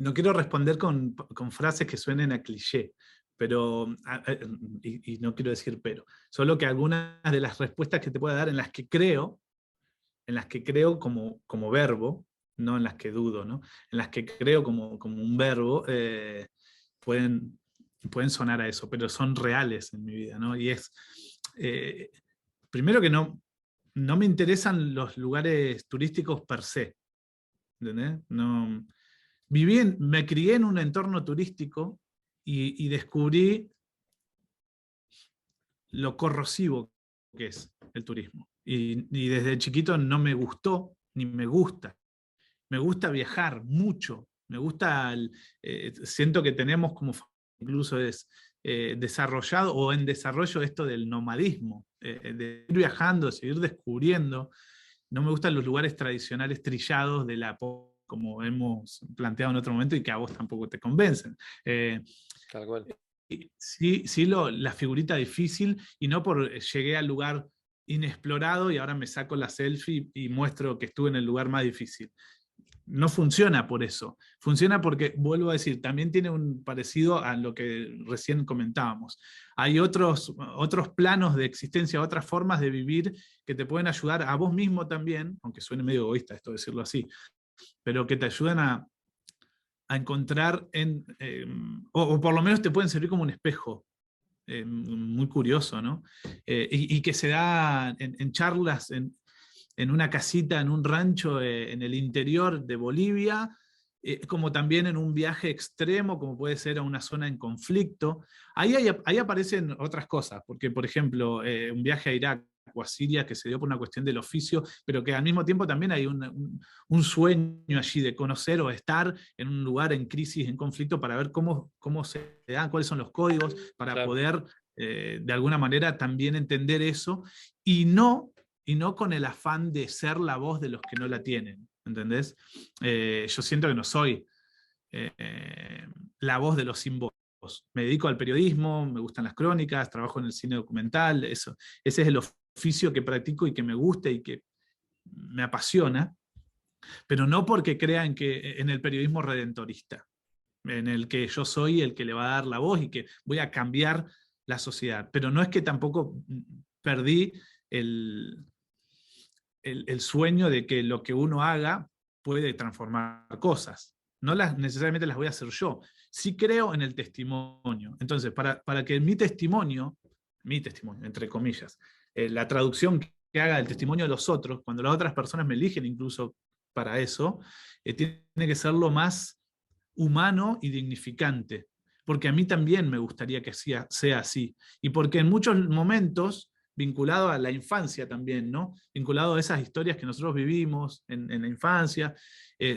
no quiero responder con frases que suenen a cliché, pero, y no quiero decir pero, solo que algunas de las respuestas que te pueda dar en las que creo como verbo, no en las que dudo, ¿no? En las que creo como un verbo, pueden, pueden sonar a eso, pero son reales en mi vida, ¿no? Y eh, primero que no me interesan los lugares turísticos per se, ¿entendés? No, me crié en un entorno turístico y descubrí lo corrosivo que es el turismo. Y desde chiquito no me gustó, ni me gusta. Me gusta viajar mucho. Me gusta, siento que tenemos como incluso es desarrollado o en desarrollo esto del nomadismo, de ir viajando, de seguir descubriendo. No me gustan los lugares tradicionales trillados de la como hemos planteado en otro momento y que a vos tampoco te convencen. Tal cual. Sí, sí la figurita difícil, y no por llegué al lugar inexplorado y ahora me saco la selfie y muestro que estuve en el lugar más difícil. No funciona por eso. Funciona porque, vuelvo a decir, también tiene un parecido a lo que recién comentábamos. Hay otros planos de existencia, otras formas de vivir que te pueden ayudar a vos mismo también, aunque suene medio egoísta esto decirlo así, pero que te ayudan a encontrar o por lo menos te pueden servir como un espejo. Muy curioso, ¿no? Y que se da en charlas, en una casita, en un rancho en el interior de Bolivia, como también en un viaje extremo, como puede ser a una zona en conflicto. Ahí aparecen otras cosas, porque por ejemplo, un viaje a Irak o a Siria que se dio por una cuestión del oficio, pero que al mismo tiempo también hay un sueño allí de conocer o estar en un lugar en crisis, en conflicto, para ver cómo se dan, cuáles son los códigos, para Claro. poder de alguna manera también entender eso, y no con el afán de ser la voz de los que no la tienen, ¿entendés? Yo siento que no soy la voz de los sin voz. Me dedico al periodismo, me gustan las crónicas, trabajo en el cine documental, eso. Ese es el oficio que practico y que me gusta y que me apasiona, pero no porque crean que en el periodismo redentorista, en el que yo soy el que le va a dar la voz y que voy a cambiar la sociedad. Pero no es que tampoco perdí el, el sueño de que lo que uno haga puede transformar cosas. No necesariamente las voy a hacer yo. Sí creo en el testimonio. Entonces, para que mi testimonio, entre comillas, la traducción que haga del testimonio de los otros, cuando las otras personas me eligen incluso para eso, tiene que ser lo más humano y dignificante. Porque a mí también me gustaría que sea así. Y porque en muchos momentos vinculado a la infancia también, ¿no? Vinculado a esas historias que nosotros vivimos en la infancia,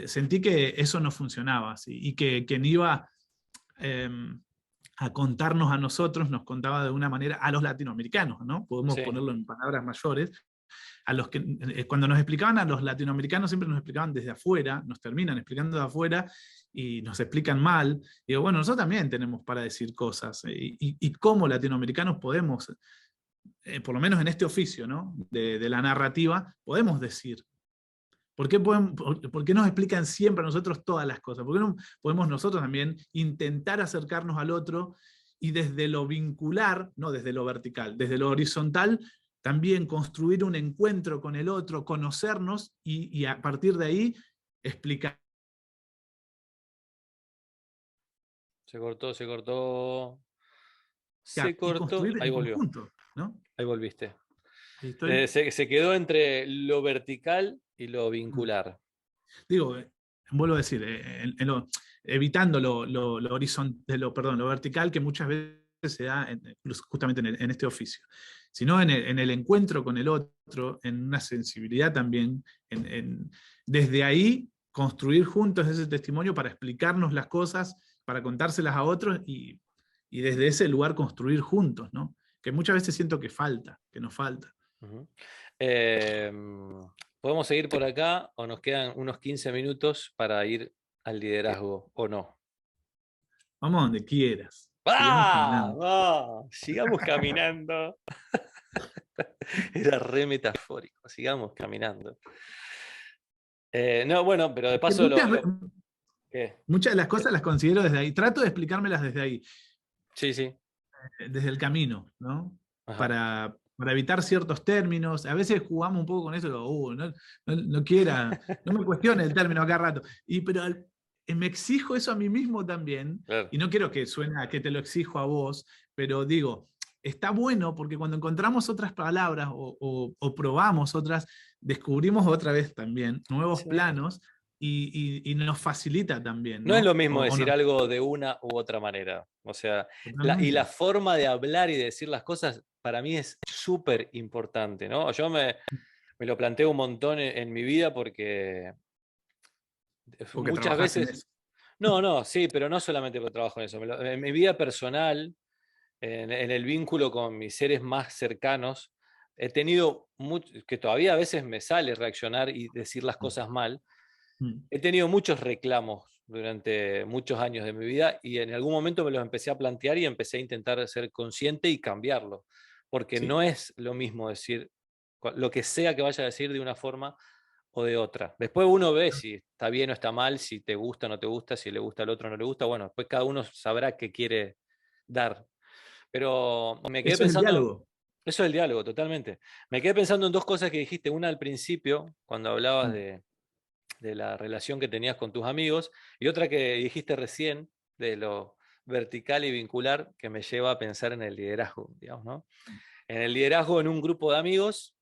sentí que eso no funcionaba así, y que quien iba eh, a contarnos a nosotros, nos contaba de una manera a los latinoamericanos, ¿no? Podemos Sí. ponerlo en palabras mayores, a los que cuando nos explicaban a los latinoamericanos siempre nos explicaban desde afuera, nos terminan explicando de afuera y nos explican mal. Y digo, bueno, nosotros también tenemos para decir cosas, y como latinoamericanos podemos, por lo menos en este oficio, ¿no? de la narrativa, podemos decir. ¿Por qué nos explican siempre a nosotros todas las cosas? ¿Por qué no podemos nosotros también intentar acercarnos al otro y desde lo vincular, no desde lo vertical, desde lo horizontal, también construir un encuentro con el otro, conocernos y a partir de ahí explicar? Se cortó, se cortó. Se Y cortó. construir Ahí en volvió. conjunto, ¿no? Ahí volviste. Ahí estoy. Se quedó entre lo vertical y lo Mm. vincular. Digo, vuelvo a decir, evitando lo vertical, que muchas veces se da justamente en este oficio, sino en el encuentro con el otro, en una sensibilidad también, desde ahí construir juntos ese testimonio para explicarnos las cosas, para contárselas a otros, y desde ese lugar construir juntos, ¿no? Que muchas veces siento que nos falta. Ujú. ¿Podemos seguir por acá o nos quedan unos 15 minutos para ir al liderazgo o no? Vamos donde quieras, sigamos ¡Ah! caminando. ¡Ah! Sigamos caminando. Era re metafórico, sigamos caminando. No, bueno, pero de Que paso ¿qué? muchas de las cosas las considero desde ahí. Trato de explicármelas desde ahí, Sí, sí. desde el camino, ¿no? Ajá. Para evitar ciertos términos. A veces jugamos un poco con eso, digo, no me cuestione el término acá rato. Pero me exijo eso a mí mismo también, Claro. y no quiero que suene a que te lo exijo a vos, pero digo, está bueno porque cuando encontramos otras palabras o probamos otras, descubrimos otra vez también nuevos Sí. planos, y nos facilita también, No es lo ¿no? mismo O decir no, algo de una u otra manera. O sea, y la totalmente. forma de hablar y de decir las cosas para mí es súper importante, ¿no? Yo me lo planteo un montón en mi vida porque Porque muchas trabajaste en veces, eso. no, no, sí, pero no solamente porque trabajo en eso. En mi vida personal, en el vínculo con mis seres más cercanos, he tenido mucho, que todavía a veces me sale reaccionar y decir las cosas mal, he tenido muchos reclamos durante muchos años de mi vida y en algún momento me los empecé a plantear y empecé a intentar ser consciente y cambiarlo, porque Sí. no es lo mismo decir lo que sea que vaya a decir de una forma o de otra. Después uno ve si está bien o está mal, si te gusta o no te gusta, si le gusta al otro o no le gusta. Bueno, después cada uno sabrá qué quiere dar. Pero me quedé Eso es el pensando, diálogo. eso es el diálogo, totalmente. Me quedé pensando en dos cosas que dijiste. Una al principio, cuando hablabas Mm. de la relación que tenías con tus amigos, y otra que dijiste recién, de lo vertical y vincular, que me lleva a pensar en el liderazgo, digamos, ¿no? En el liderazgo en un grupo de amigos,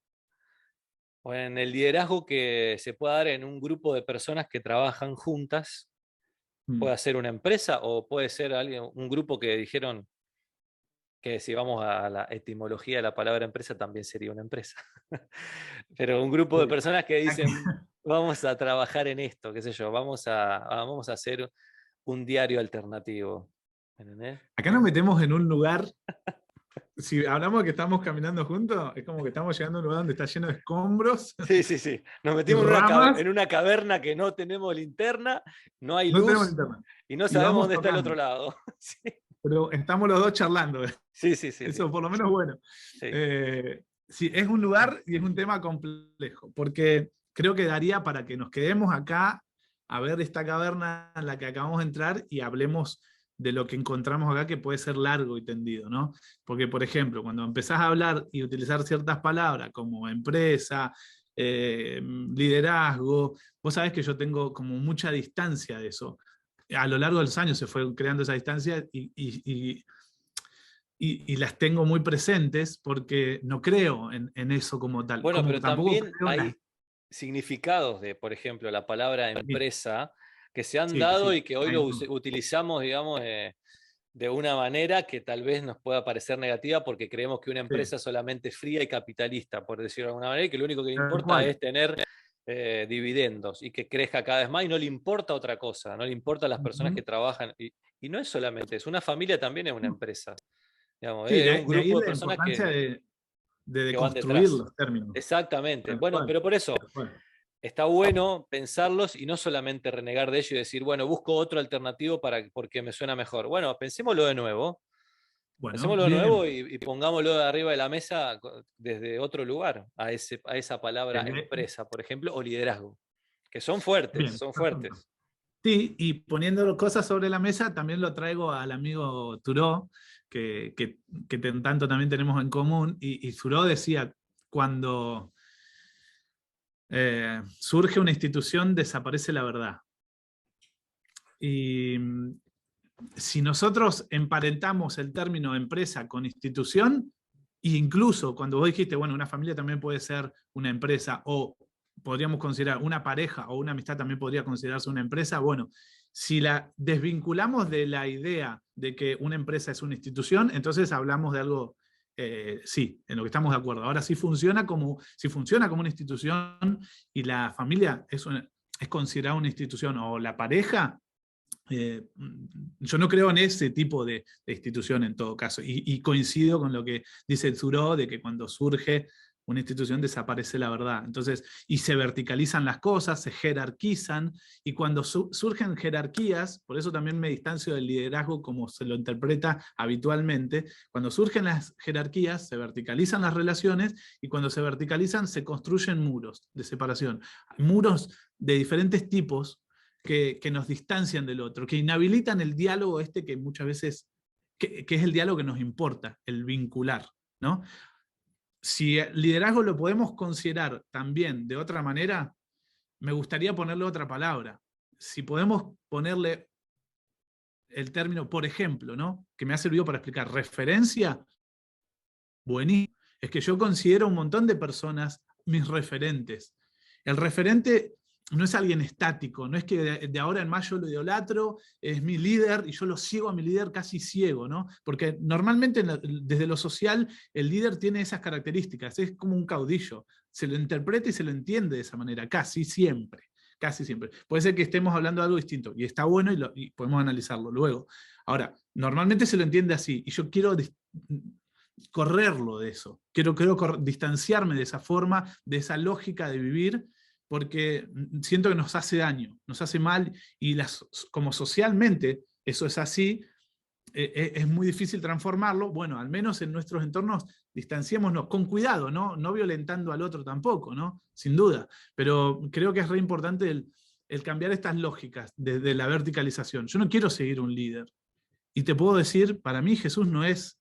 o en el liderazgo que se pueda dar en un grupo de personas que trabajan juntas, Mm. puede ser una empresa o puede ser alguien, un grupo que dijeron que si vamos a la etimología de la palabra empresa también sería una empresa. Pero un grupo de Sí. personas que dicen, vamos a trabajar en esto, qué sé yo, vamos a hacer un diario alternativo. ¿Entendés? Acá nos metemos en un lugar, si hablamos de que estamos caminando juntos, es como que estamos llegando a un lugar donde está lleno de escombros Sí, sí, sí. Nos y metimos ramas, en una caverna que no tenemos linterna, no hay no tenemos luz internet. y no Y sabemos vamos dónde está el otro tocando, lado. Sí, pero estamos los dos charlando. sí, sí, sí, sí. Eso por lo menos bueno. Sí. Sí, es un lugar y es un tema complejo, porque creo que daría para que nos quedemos acá a ver esta caverna en la que acabamos de entrar y hablemos de lo que encontramos acá, que puede ser largo y tendido, ¿no? Porque, por ejemplo, cuando empezás a hablar y utilizar ciertas palabras como empresa, liderazgo, vos sabés que yo tengo como mucha distancia de eso. A lo largo de los años se fue creando esa distancia y las tengo muy presentes porque no creo en eso como tal, Bueno, como pero tampoco también creo en las... hay significados de, por ejemplo, la palabra Sí, empresa que se han sí, dado sí, y que hoy ahí lo vamos. utilizamos, digamos, de una manera que tal vez nos pueda parecer negativa porque creemos que una Sí, empresa es solamente fría y capitalista, por decirlo de alguna manera, y que lo único que le tal importa cual. es tener dividendos y que crezca cada vez más y no le importa otra cosa, no le importa a las personas que Ujú. trabajan. Y no es solamente eso, una familia también es una empresa. Digamos, Sí, es un de ahí grupo de la personas importancia de que van deconstruir detrás. los términos. Exactamente. Tal Bueno, cual, pero por eso tal cual. está bueno pensarlos y no solamente renegar de ello y decir, bueno, busco otro alternativo porque me suena mejor. Bueno, pensémoslo de nuevo. Bueno, Pensémoslo de nuevo bien. y pongámoslo de arriba de la mesa desde otro lugar, a esa palabra Desde- empresa, por ejemplo, o liderazgo, que son fuertes, Bien, son perfecto. fuertes. Sí, y poniendo cosas sobre la mesa, también lo traigo al amigo Turó, que tanto también tenemos en común, y Turó decía, cuando surge una institución, desaparece la verdad. Y si nosotros emparentamos el término empresa con institución, e incluso cuando vos dijiste, bueno, una familia también puede ser una empresa, o podríamos considerar una pareja o una amistad también podría considerarse una empresa, bueno, si la desvinculamos de la idea de que una empresa es una institución, entonces hablamos de algo, sí, en lo que estamos de acuerdo. Ahora, si funciona como una institución y la familia es considerada una institución, o la pareja, yo no creo en ese tipo de institución en todo caso. Y coincido con lo que dice Thoreau, de que cuando surge una institución desaparece la verdad. Entonces, y se verticalizan las cosas, se jerarquizan, y cuando surgen jerarquías, por eso también me distancio del liderazgo como se lo interpreta habitualmente, cuando surgen las jerarquías, se verticalizan las relaciones, y cuando se verticalizan, se construyen muros de separación. Muros de diferentes tipos que nos distancian del otro, que inhabilitan el diálogo este que muchas veces, que es el diálogo que nos importa, el vincular, ¿no? Si el liderazgo lo podemos considerar también de otra manera, me gustaría ponerle otra palabra. Si podemos ponerle el término, por ejemplo, ¿no? Que me ha servido para explicar referencia, buenísimo. Es que yo considero un montón de personas mis referentes. El referente no es alguien estático, no es que de ahora en más yo lo idolatro, es mi líder y yo lo sigo a mi líder casi ciego, ¿no? Porque normalmente desde lo social el líder tiene esas características, es como un caudillo, se lo interpreta y se lo entiende de esa manera, casi siempre. Casi siempre. Puede ser que estemos hablando de algo distinto y está bueno y podemos analizarlo luego. Ahora, normalmente se lo entiende así y yo quiero correrlo de eso. Quiero distanciarme de esa forma, de esa lógica de vivir, porque siento que nos hace daño, nos hace mal, y como socialmente eso es así, es muy difícil transformarlo. Bueno, al menos en nuestros entornos distanciémonos con cuidado, no violentando al otro tampoco, ¿no? Sin duda. Pero creo que es re importante el cambiar estas lógicas de la verticalización. Yo no quiero seguir un líder. Y te puedo decir, para mí Jesús no es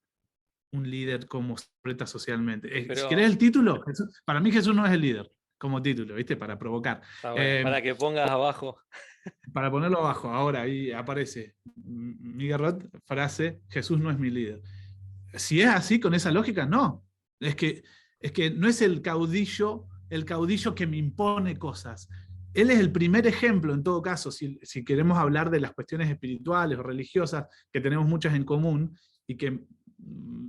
un líder como se interpreta socialmente. Si querés Pero el título, para mí Jesús no es el líder como título, ¿viste? Para provocar. está bueno, para que pongas abajo. Para ponerlo abajo, ahora ahí aparece Miguel Roth, frase: Jesús no es mi líder. Si es así, con esa lógica, no. Es que no es el caudillo que me impone cosas. Él es el primer ejemplo, en todo caso, si queremos hablar de las cuestiones espirituales o religiosas, que tenemos muchas en común, y que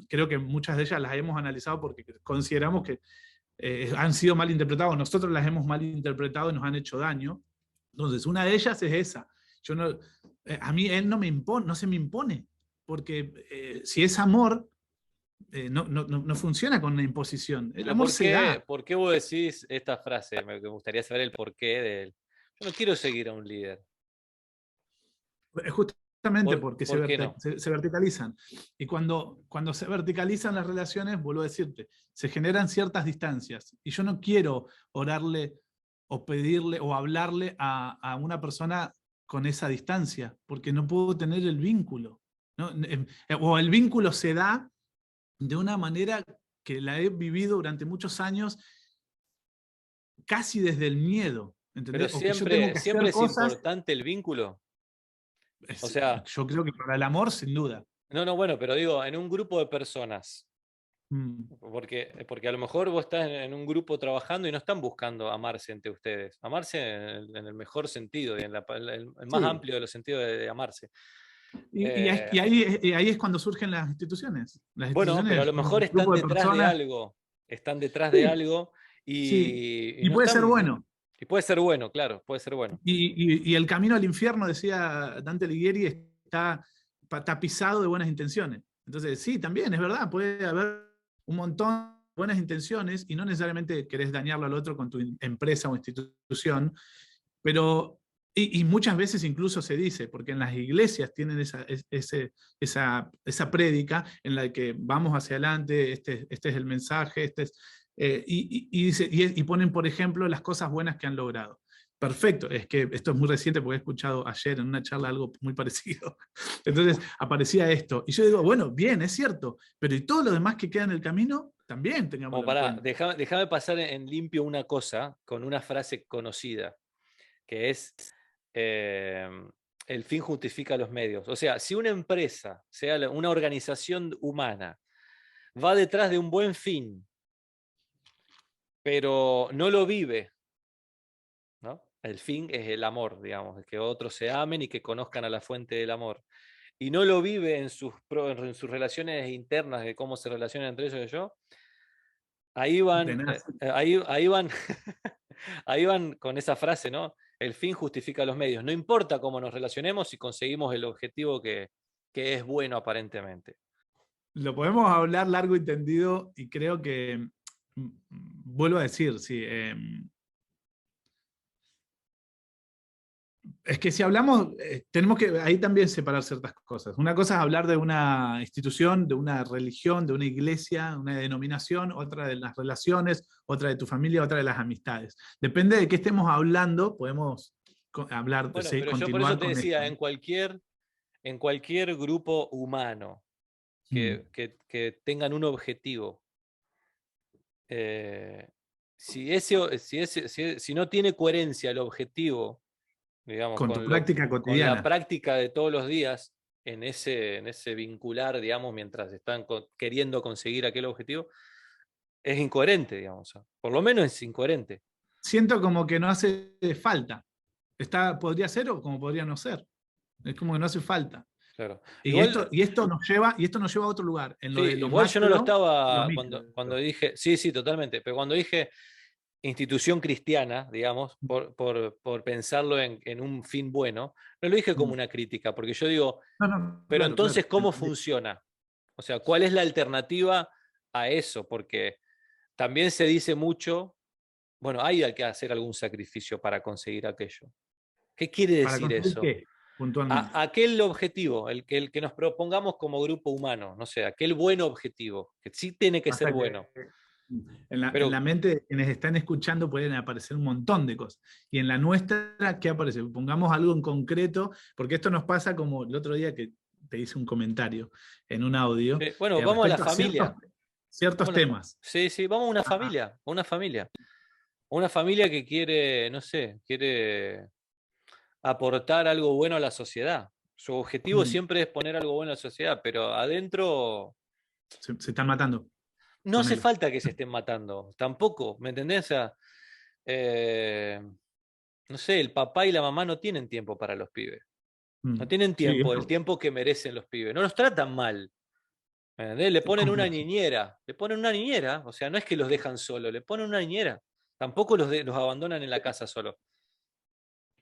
creo que muchas de ellas las hemos analizado porque consideramos que han sido mal interpretadas, nosotros las hemos mal interpretado y nos han hecho daño. Entonces, una de ellas es esa. Yo no, a mí él no me impone, no se me impone, porque si es amor, no funciona con una imposición. El Pero amor se da. por qué vos decís esta frase? Me gustaría saber el porqué de él. Yo no quiero seguir a un líder. Justamente porque ¿Por qué no? se verticalizan. Y cuando se verticalizan las relaciones, vuelvo a decirte, se generan ciertas distancias. Y yo no quiero orarle o pedirle o hablarle a una persona con esa distancia, porque no puedo tener el vínculo, ¿no? O el vínculo se da de una manera que la he vivido durante muchos años, casi desde el miedo, Pero ¿entendés? O que yo tengo siempre, que siempre hacer es cosas. importante el vínculo. O sea, Yo creo que para el amor, sin duda. no, bueno, pero digo, en un grupo de personas. Mm. Porque a lo mejor vos estás en un grupo trabajando y no están buscando amarse entre ustedes. Amarse en el mejor sentido y en el más Sí. amplio de los sentidos de amarse. Y ahí es cuando surgen las instituciones. Las Bueno, pero a instituciones lo son mejor un están grupo de detrás de personas. algo. Están detrás de Sí, algo sí. y Y no puede ser están. bueno. Y puede ser bueno, claro, puede ser bueno. Y el camino al infierno, decía Dante Alighieri, está tapizado de buenas intenciones. Entonces, sí, también es verdad, puede haber un montón de buenas intenciones y no necesariamente querés dañarlo al otro con tu empresa o institución, pero, y muchas veces incluso se dice, porque en las iglesias tienen esa prédica en la que vamos hacia adelante, este es el mensaje, y ponen, por ejemplo, las cosas buenas que han logrado. Perfecto, es que esto es muy reciente porque he escuchado ayer en una charla algo muy parecido. Entonces aparecía esto, y yo digo, bueno, bien, es cierto, pero ¿y todo lo demás que queda en el camino? También Como tengámoslo en para, cuenta. déjame pasar en limpio una cosa con una frase conocida, que es eh, el fin justifica los medios. O sea, si una empresa, sea una organización humana, va detrás de un buen fin, pero no lo vive, ¿no? El fin es el amor, digamos, que otros se amen y que conozcan a la fuente del amor. Y no lo vive en sus relaciones internas, de cómo se relacionan entre ellos y yo, ahí van, Tenaz. ahí van, ahí van con esa frase, ¿no? El fin justifica los medios. No importa cómo nos relacionemos si conseguimos el objetivo que es bueno aparentemente. Lo podemos hablar largo y tendido, y creo que, vuelvo a decir, sí, es que si hablamos, tenemos que ahí también separar ciertas cosas. Una cosa es hablar de una institución, de una religión, de una iglesia, una denominación, otra de las relaciones, otra de tu familia, otra de las amistades. Depende de qué estemos hablando, podemos hablar, Bueno, sí, pero yo por eso continuar te con esto. decía, en cualquier grupo humano Mm. que tengan un objetivo, eh, si no tiene coherencia el objetivo, digamos, Con tu práctica con la cotidiana. práctica de todos los días en ese vincular, digamos, mientras están queriendo conseguir aquel objetivo, es incoherente, digamos. Por lo menos es incoherente. Siento como que no hace falta. Podría ser o como podría no ser. Es como que no hace falta. Claro. Y esto, Igual, y esto nos lleva a otro lugar. En sí, lo de lo igual yo no lo macro y lo estaba micro. cuando dije, sí, sí, totalmente, pero cuando dije institución cristiana, digamos, por pensarlo en un fin bueno, no lo dije como Mm. una crítica, porque yo digo, No, no, pero claro, entonces, claro. ¿cómo funciona? O sea, ¿cuál es la alternativa a eso? Porque también se dice mucho bueno, hay que hacer algún sacrificio para conseguir aquello. ¿Qué quiere ¿Para decir conseguir eso? qué, puntualmente? Aquel objetivo, el que nos propongamos como grupo humano, no sé, aquel buen objetivo, que sí tiene que ser Pasa que bueno, en la pero mente de quienes están escuchando pueden aparecer un montón de cosas. Y en la nuestra, ¿qué aparece? Pongamos algo en concreto, porque esto nos pasa como el otro día que te hice un comentario en un audio bueno, vamos a la respecto a familia. ciertos temas. Sí, sí, vamos a una Ajá. familia, a una familia. Una familia que quiere, no sé, quiere aportar algo bueno a la sociedad. Su objetivo Mm, siempre es poner algo bueno a la sociedad, pero adentro se están matando, no hace ponele. falta que se estén matando, tampoco, ¿me entendés? O sea, eh, no sé, el papá y la mamá no tienen tiempo para los pibes. No Mm, tienen sí, tiempo, el esto tiempo que merecen los pibes. No los tratan mal. ¿Me entendés? Le es ponen una complejo. niñera. Le ponen una niñera. O sea, no es que los dejan solos, le ponen una niñera. Tampoco los abandonan en la casa solo.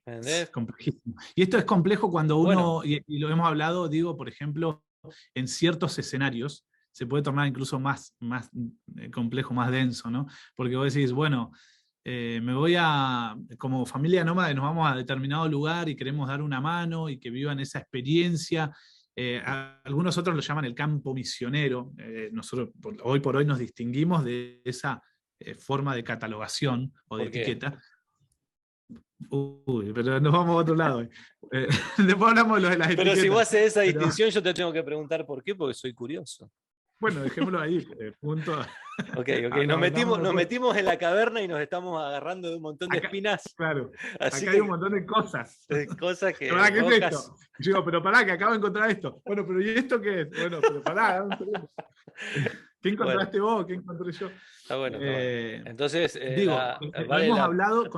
¿Me Es entendés? complejísimo. Y esto es complejo cuando Bueno, uno, y lo hemos hablado, digo, por ejemplo, en ciertos escenarios, se puede tornar incluso más complejo, más denso, ¿no? Porque vos decís, bueno, me voy como familia nómada, nos vamos a determinado lugar y queremos dar una mano y que vivan esa experiencia. Algunos otros lo llaman el campo misionero. Nosotros hoy por hoy nos distinguimos de esa forma de catalogación o de ¿por qué? etiqueta. Uy, pero nos vamos a otro lado. Después hablamos de lo de las Pero si vos etiquetas. haces esa Pero distinción, yo te tengo que preguntar por qué, porque soy curioso. bueno, dejémoslo ahí. Punto. Ok, ok. Ah, Nos lo hablamos metimos, nos después. metimos en la caverna y nos estamos agarrando de un montón de Acá, espinas. claro, Así acá hay un que montón de cosas. cosas Pero que pará, ¿qué es rocas. esto? Y yo digo, pero pará, que acabo de encontrar esto. Bueno, pero ¿y esto qué es? Bueno, pero pará, dame un segundo. ¿Qué Bueno, encontraste vos? ¿Qué encontré yo? está bueno, está bueno. Eh, Entonces, Digo, lo vale hemos la. hablado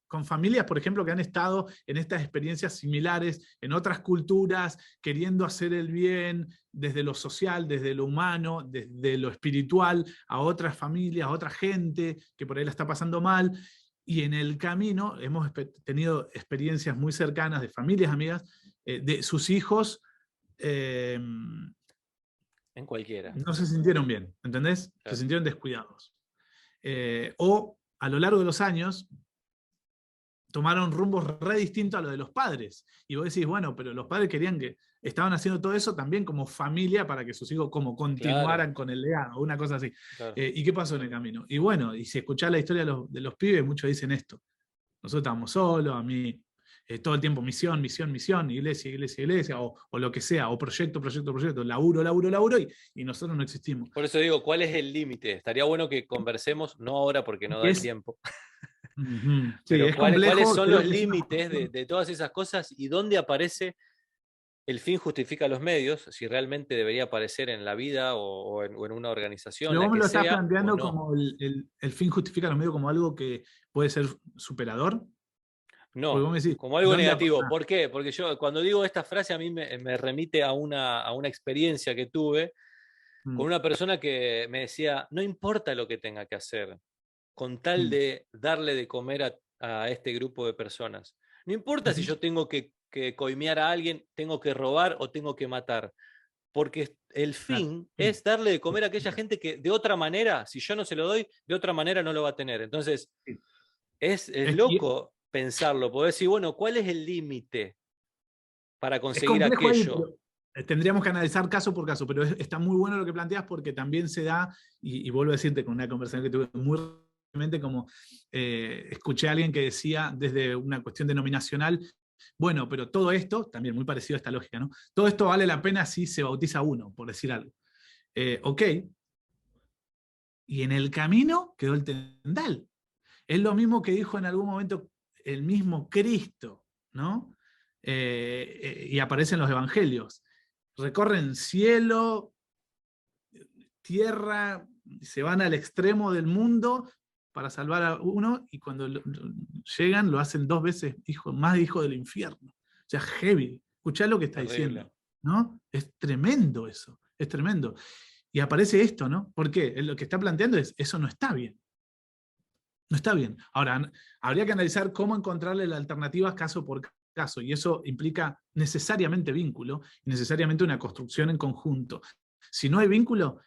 con familias, por ejemplo, que han estado en estas experiencias similares, en otras culturas, queriendo hacer el bien desde lo social, desde lo humano, desde lo espiritual, a otras familias, a otra gente que por ahí la está pasando mal. Y en el camino hemos tenido experiencias muy cercanas de familias amigas, de sus hijos. eh, En cualquiera. no se sintieron bien, ¿entendés? Se Claro. sintieron descuidados. O a lo largo de los años tomaron rumbos re distintos a los de los padres. Y vos decís, bueno, pero los padres querían que estaban haciendo todo eso también como familia para que sus hijos como Claro, continuaran con el legado, una cosa así. claro. ¿Y qué pasó en el camino? Y bueno, y si escuchás la historia de los pibes, muchos dicen esto. Nosotros estábamos solos, a mí todo el tiempo misión, misión, misión, iglesia, iglesia, iglesia, o lo que sea, o proyecto, proyecto, proyecto, laburo, laburo, laburo, y nosotros no existimos. Por eso digo, ¿cuál es el límite? Estaría bueno que conversemos, no ahora porque no da Y el es, tiempo, sí, pero es ¿cuáles complejo, son creo los que es una límites cuestión. de todas esas cosas y dónde aparece el fin justifica los medios, si realmente debería aparecer en la vida o en una organización, Pero la vos me que lo estás sea, o planteando no. como el fin justifica los medios, como algo que puede ser superador. Porque No, vos me decís, como algo ¿dónde negativo. ¿Por qué? Porque yo cuando digo esta frase a mí me remite a una experiencia que tuve con mm, una persona que me decía, no importa lo que tenga que hacer, con tal mm, de darle de comer a este grupo de personas. No importa si ujú, yo tengo que coimear a alguien, tengo que robar o tengo que matar, porque el claro, fin fin. es darle de comer a aquella gente que de otra manera, si yo no se lo doy, de otra manera no lo va a tener. Entonces, Sí. es Y loco pensarlo, poder decir, bueno, ¿cuál es el límite para es conseguir complejo ahí, aquello? pero tendríamos que analizar caso por caso, pero está muy bueno lo que planteas porque también se da, y vuelvo a decirte con una conversación que tuve muy recientemente, como escuché a alguien que decía desde una cuestión denominacional, bueno, pero todo esto, también muy parecido a esta lógica, ¿no? Todo esto vale la pena si se bautiza uno, por decir algo. Ok, y en el camino quedó el tendal. Es lo mismo que dijo en algún momento el mismo Cristo, ¿no? Y aparece en los evangelios. Recorren cielo, tierra, se van al extremo del mundo para salvar a uno y cuando llegan lo hacen dos veces más hijo del infierno. O sea, heavy. Escuchá lo que está Terrible. diciendo, ¿no? Es tremendo eso, es tremendo. Y aparece esto, ¿no? ¿Por qué? Lo que está planteando es, eso no está bien. No está bien. Ahora, habría que analizar cómo encontrarle la alternativa caso por caso, y eso implica necesariamente vínculo y necesariamente una construcción en conjunto. Si no hay vínculo,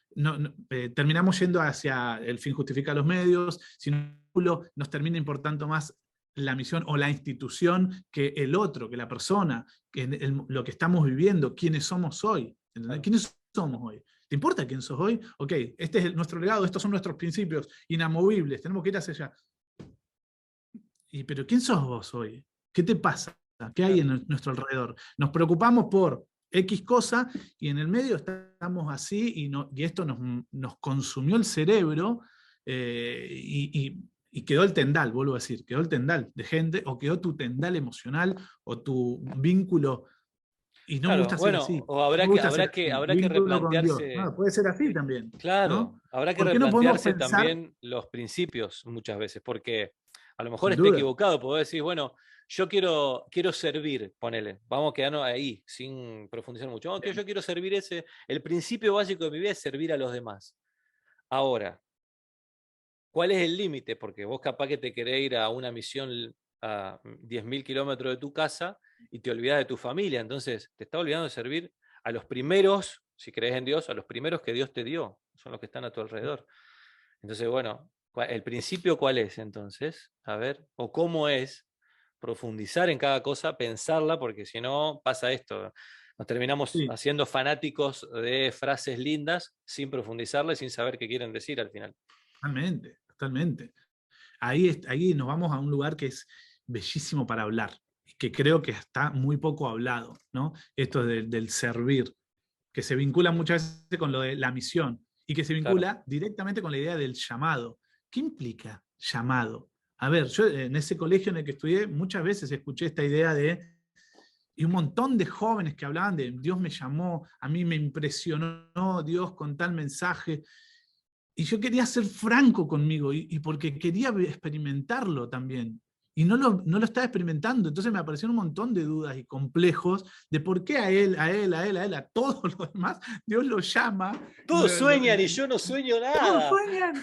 terminamos yendo hacia el fin justifica los medios, si no hay vínculo, nos termina importando más la misión o la institución que el otro, que la persona, que lo que estamos viviendo, quiénes somos hoy. ¿Entendés? ¿Quiénes somos hoy? ¿Te importa quién sos hoy? Ok, este es nuestro legado, estos son nuestros principios inamovibles, tenemos que ir hacia allá. Pero ¿quién sos vos hoy? ¿Qué te pasa? ¿Qué hay en nuestro alrededor? Nos preocupamos por X cosa y en el medio estamos así y esto nos consumió el cerebro y quedó el tendal, vuelvo a decir, quedó el tendal de gente o quedó tu tendal emocional o tu vínculo. Y no me Claro, gusta ser bueno, así. o No habrá me que, gusta ser habrá que, así. habrá que Vínculo con Dios. replantearse, Puede ser así también, ¿no? claro, habrá que ¿Por qué no podemos replantearse pensar, también los principios muchas veces, porque a lo mejor sin esté duda, equivocado, porque vos decís, bueno, yo quiero servir, ponele, vamos a quedarnos ahí, sin profundizar mucho. Vamos, que yo quiero servir el principio básico de mi vida es servir a los demás. Ahora, ¿cuál es el límite? Porque vos capaz que te querés ir a una misión a 10.000 kilómetros de tu casa y te olvidás de tu familia. Entonces, te está olvidando de servir a los primeros, si crees en Dios, a los primeros que Dios te dio. Son los que están a tu alrededor. Entonces, bueno, ¿el principio cuál es entonces? A ver, o cómo es profundizar en cada cosa, pensarla, porque si no pasa esto. Nos terminamos sí, haciendo fanáticos de frases lindas sin profundizarla y sin saber qué quieren decir al final. totalmente, totalmente. Ahí nos vamos a un lugar que es bellísimo para hablar, y que creo que está muy poco hablado, ¿no? Esto del servir, que se vincula muchas veces con lo de la misión, y que se Claro. vincula directamente con la idea del llamado. ¿Qué implica llamado? A ver, yo en ese colegio en el que estudié muchas veces escuché esta idea y un montón de jóvenes que hablaban de Dios me llamó, a mí me impresionó Dios con tal mensaje. Y yo quería ser franco conmigo y porque quería experimentarlo también. Y no lo estaba experimentando. Entonces me aparecieron un montón de dudas y complejos de por qué a él, a él, a él, a él, a todos los demás, Dios lo llama. Todos sueñan y yo no sueño Todos nada. sueñan,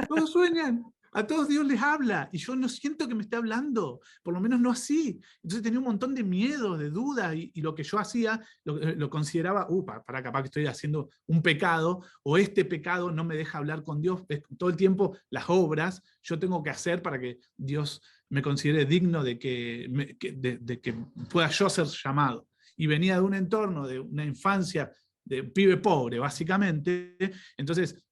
todos sueñan. A todos Dios les habla y yo no siento que me esté hablando, por lo menos no así. Entonces tenía un montón de miedos, de dudas y lo que yo hacía lo consideraba, para capaz que estoy haciendo un pecado o este pecado no me deja hablar con Dios. Todo el tiempo las obras yo tengo que hacer para que Dios me considere digno de de que pueda yo ser llamado. Y venía de un entorno, de una infancia de pibe pobre, básicamente. Entonces,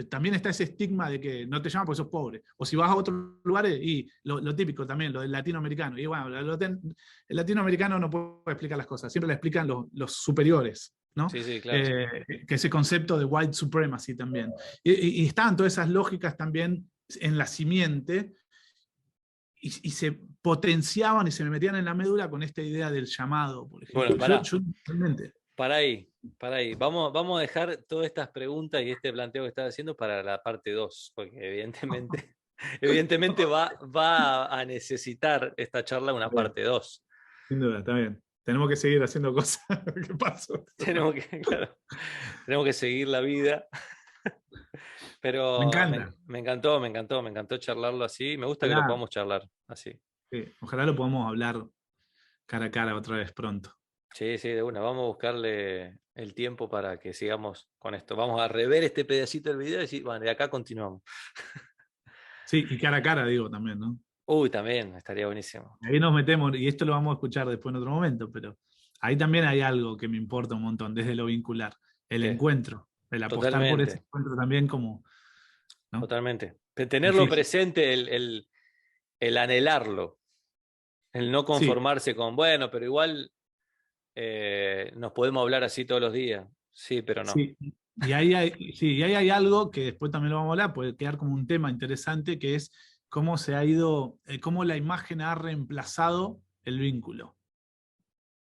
también está ese estigma de que no te llaman porque sos pobre. O si vas a otros lugares, y lo típico también, lo del latinoamericano. Y bueno, el latinoamericano no puede explicar las cosas, siempre le explican los superiores, ¿no? Sí, sí, claro. Que ese concepto de white supremacy también. Y estaban todas esas lógicas también en la simiente, y se potenciaban y se me metían en la médula con esta idea del llamado, por ejemplo. Bueno, pará. Yo realmente. Para ahí, para ahí. Vamos a dejar todas estas preguntas y este planteo que estás haciendo para la parte 2, porque evidentemente va a necesitar esta charla una Bien, parte 2. sin duda, está bien. Tenemos que seguir haciendo cosas. ¿Qué pasó? Claro, tenemos que seguir la vida. Me Pero encanta. me encantó charlarlo así. Me gusta que lo Ojalá, podamos charlar así. sí, ojalá lo podamos hablar cara a cara otra vez pronto. Sí, sí, de una. Vamos a buscarle el tiempo para que sigamos con esto. Vamos a rever este pedacito del video y decir, bueno, de acá continuamos. Sí, y cara a cara digo también, ¿no? Uy, también, estaría buenísimo. Ahí nos metemos, y esto lo vamos a escuchar después en otro momento, pero ahí también hay algo que me importa un montón, desde lo vincular. El Sí, encuentro, el apostar por ese totalmente, encuentro también como, ¿no? totalmente. Tenerlo Difícil. presente, el anhelarlo, el no Sí, conformarse con, bueno, pero igual nos podemos hablar así todos los días. Sí, pero no. sí. Y ahí hay algo que después también lo vamos a hablar, puede quedar como un tema interesante, que es cómo se ha ido, cómo la imagen ha reemplazado el vínculo.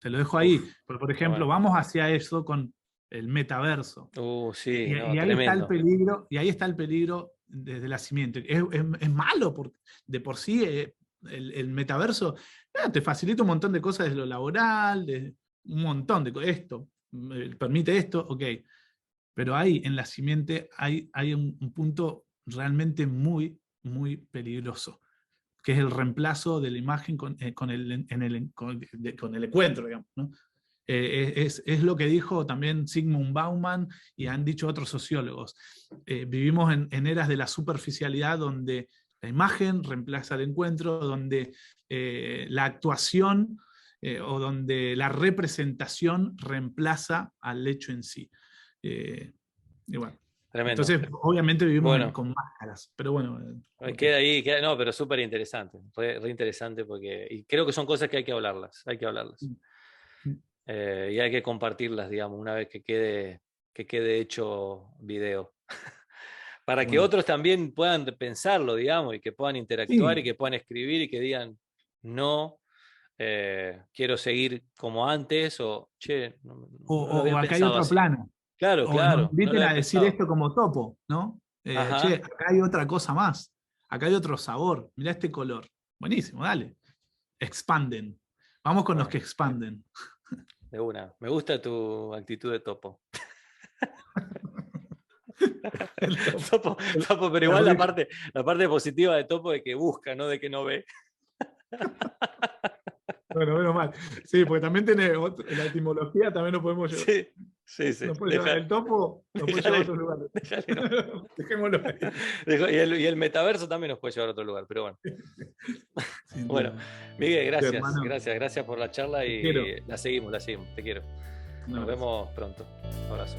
Te lo dejo ahí. Uf, Por qué ejemplo, bueno. vamos hacia eso con el metaverso. Sí, no, Y ahí está el tremendo. peligro, y ahí está el peligro desde la simiente. Es malo de por sí el metaverso te facilita un montón de cosas desde lo laboral, de un montón de cosas. Esto, permite esto, ok. Pero ahí en la simiente hay un punto realmente muy, muy peligroso, que es el reemplazo de la imagen con el encuentro, digamos, ¿no? Es lo que dijo también Zygmunt Bauman y han dicho otros sociólogos. Vivimos en eras de la superficialidad donde la imagen reemplaza el encuentro, donde la actuación o donde la representación reemplaza al hecho en sí. Y bueno, Tremendo. entonces obviamente vivimos Bueno, con máscaras, pero bueno. queda ahí, no, pero súper interesante, re interesante porque, y creo que son cosas que hay que hablarlas, y hay que compartirlas, digamos, una vez que quede hecho video. Para que Bueno, otros también puedan pensarlo, digamos, y que puedan interactuar y sí, que puedan escribir y que digan, no, quiero seguir como antes, o che, no lo había o acá hay pensado otro así. plano, Claro, o nos claro, no lo inviten había a decir pensado. esto como topo, ¿no? Che, Ajá, acá hay otra cosa más, acá hay otro sabor, mirá este color. Buenísimo, dale. Expanden. Vamos con los bueno, que expanden. de una. Me gusta tu actitud de topo. El topo, Topo, topo, pero el igual riff. la parte positiva de topo es que busca, no de que no ve. Bueno, menos mal. Sí, porque también tiene la etimología, también nos podemos llevar. Sí, sí, sí. Nos puede llevar el topo, nos puede llevar a Déjale, otros lugares. déjale, no. Dejémoslo ahí. Y el metaverso también nos puede llevar a otro lugar, pero bueno. Sin Bueno, duda. Miguel, Sí, gracias, hermano, gracias, gracias por la charla te quiero. y la seguimos, te quiero. Un Nos abrazo. vemos pronto. Un abrazo.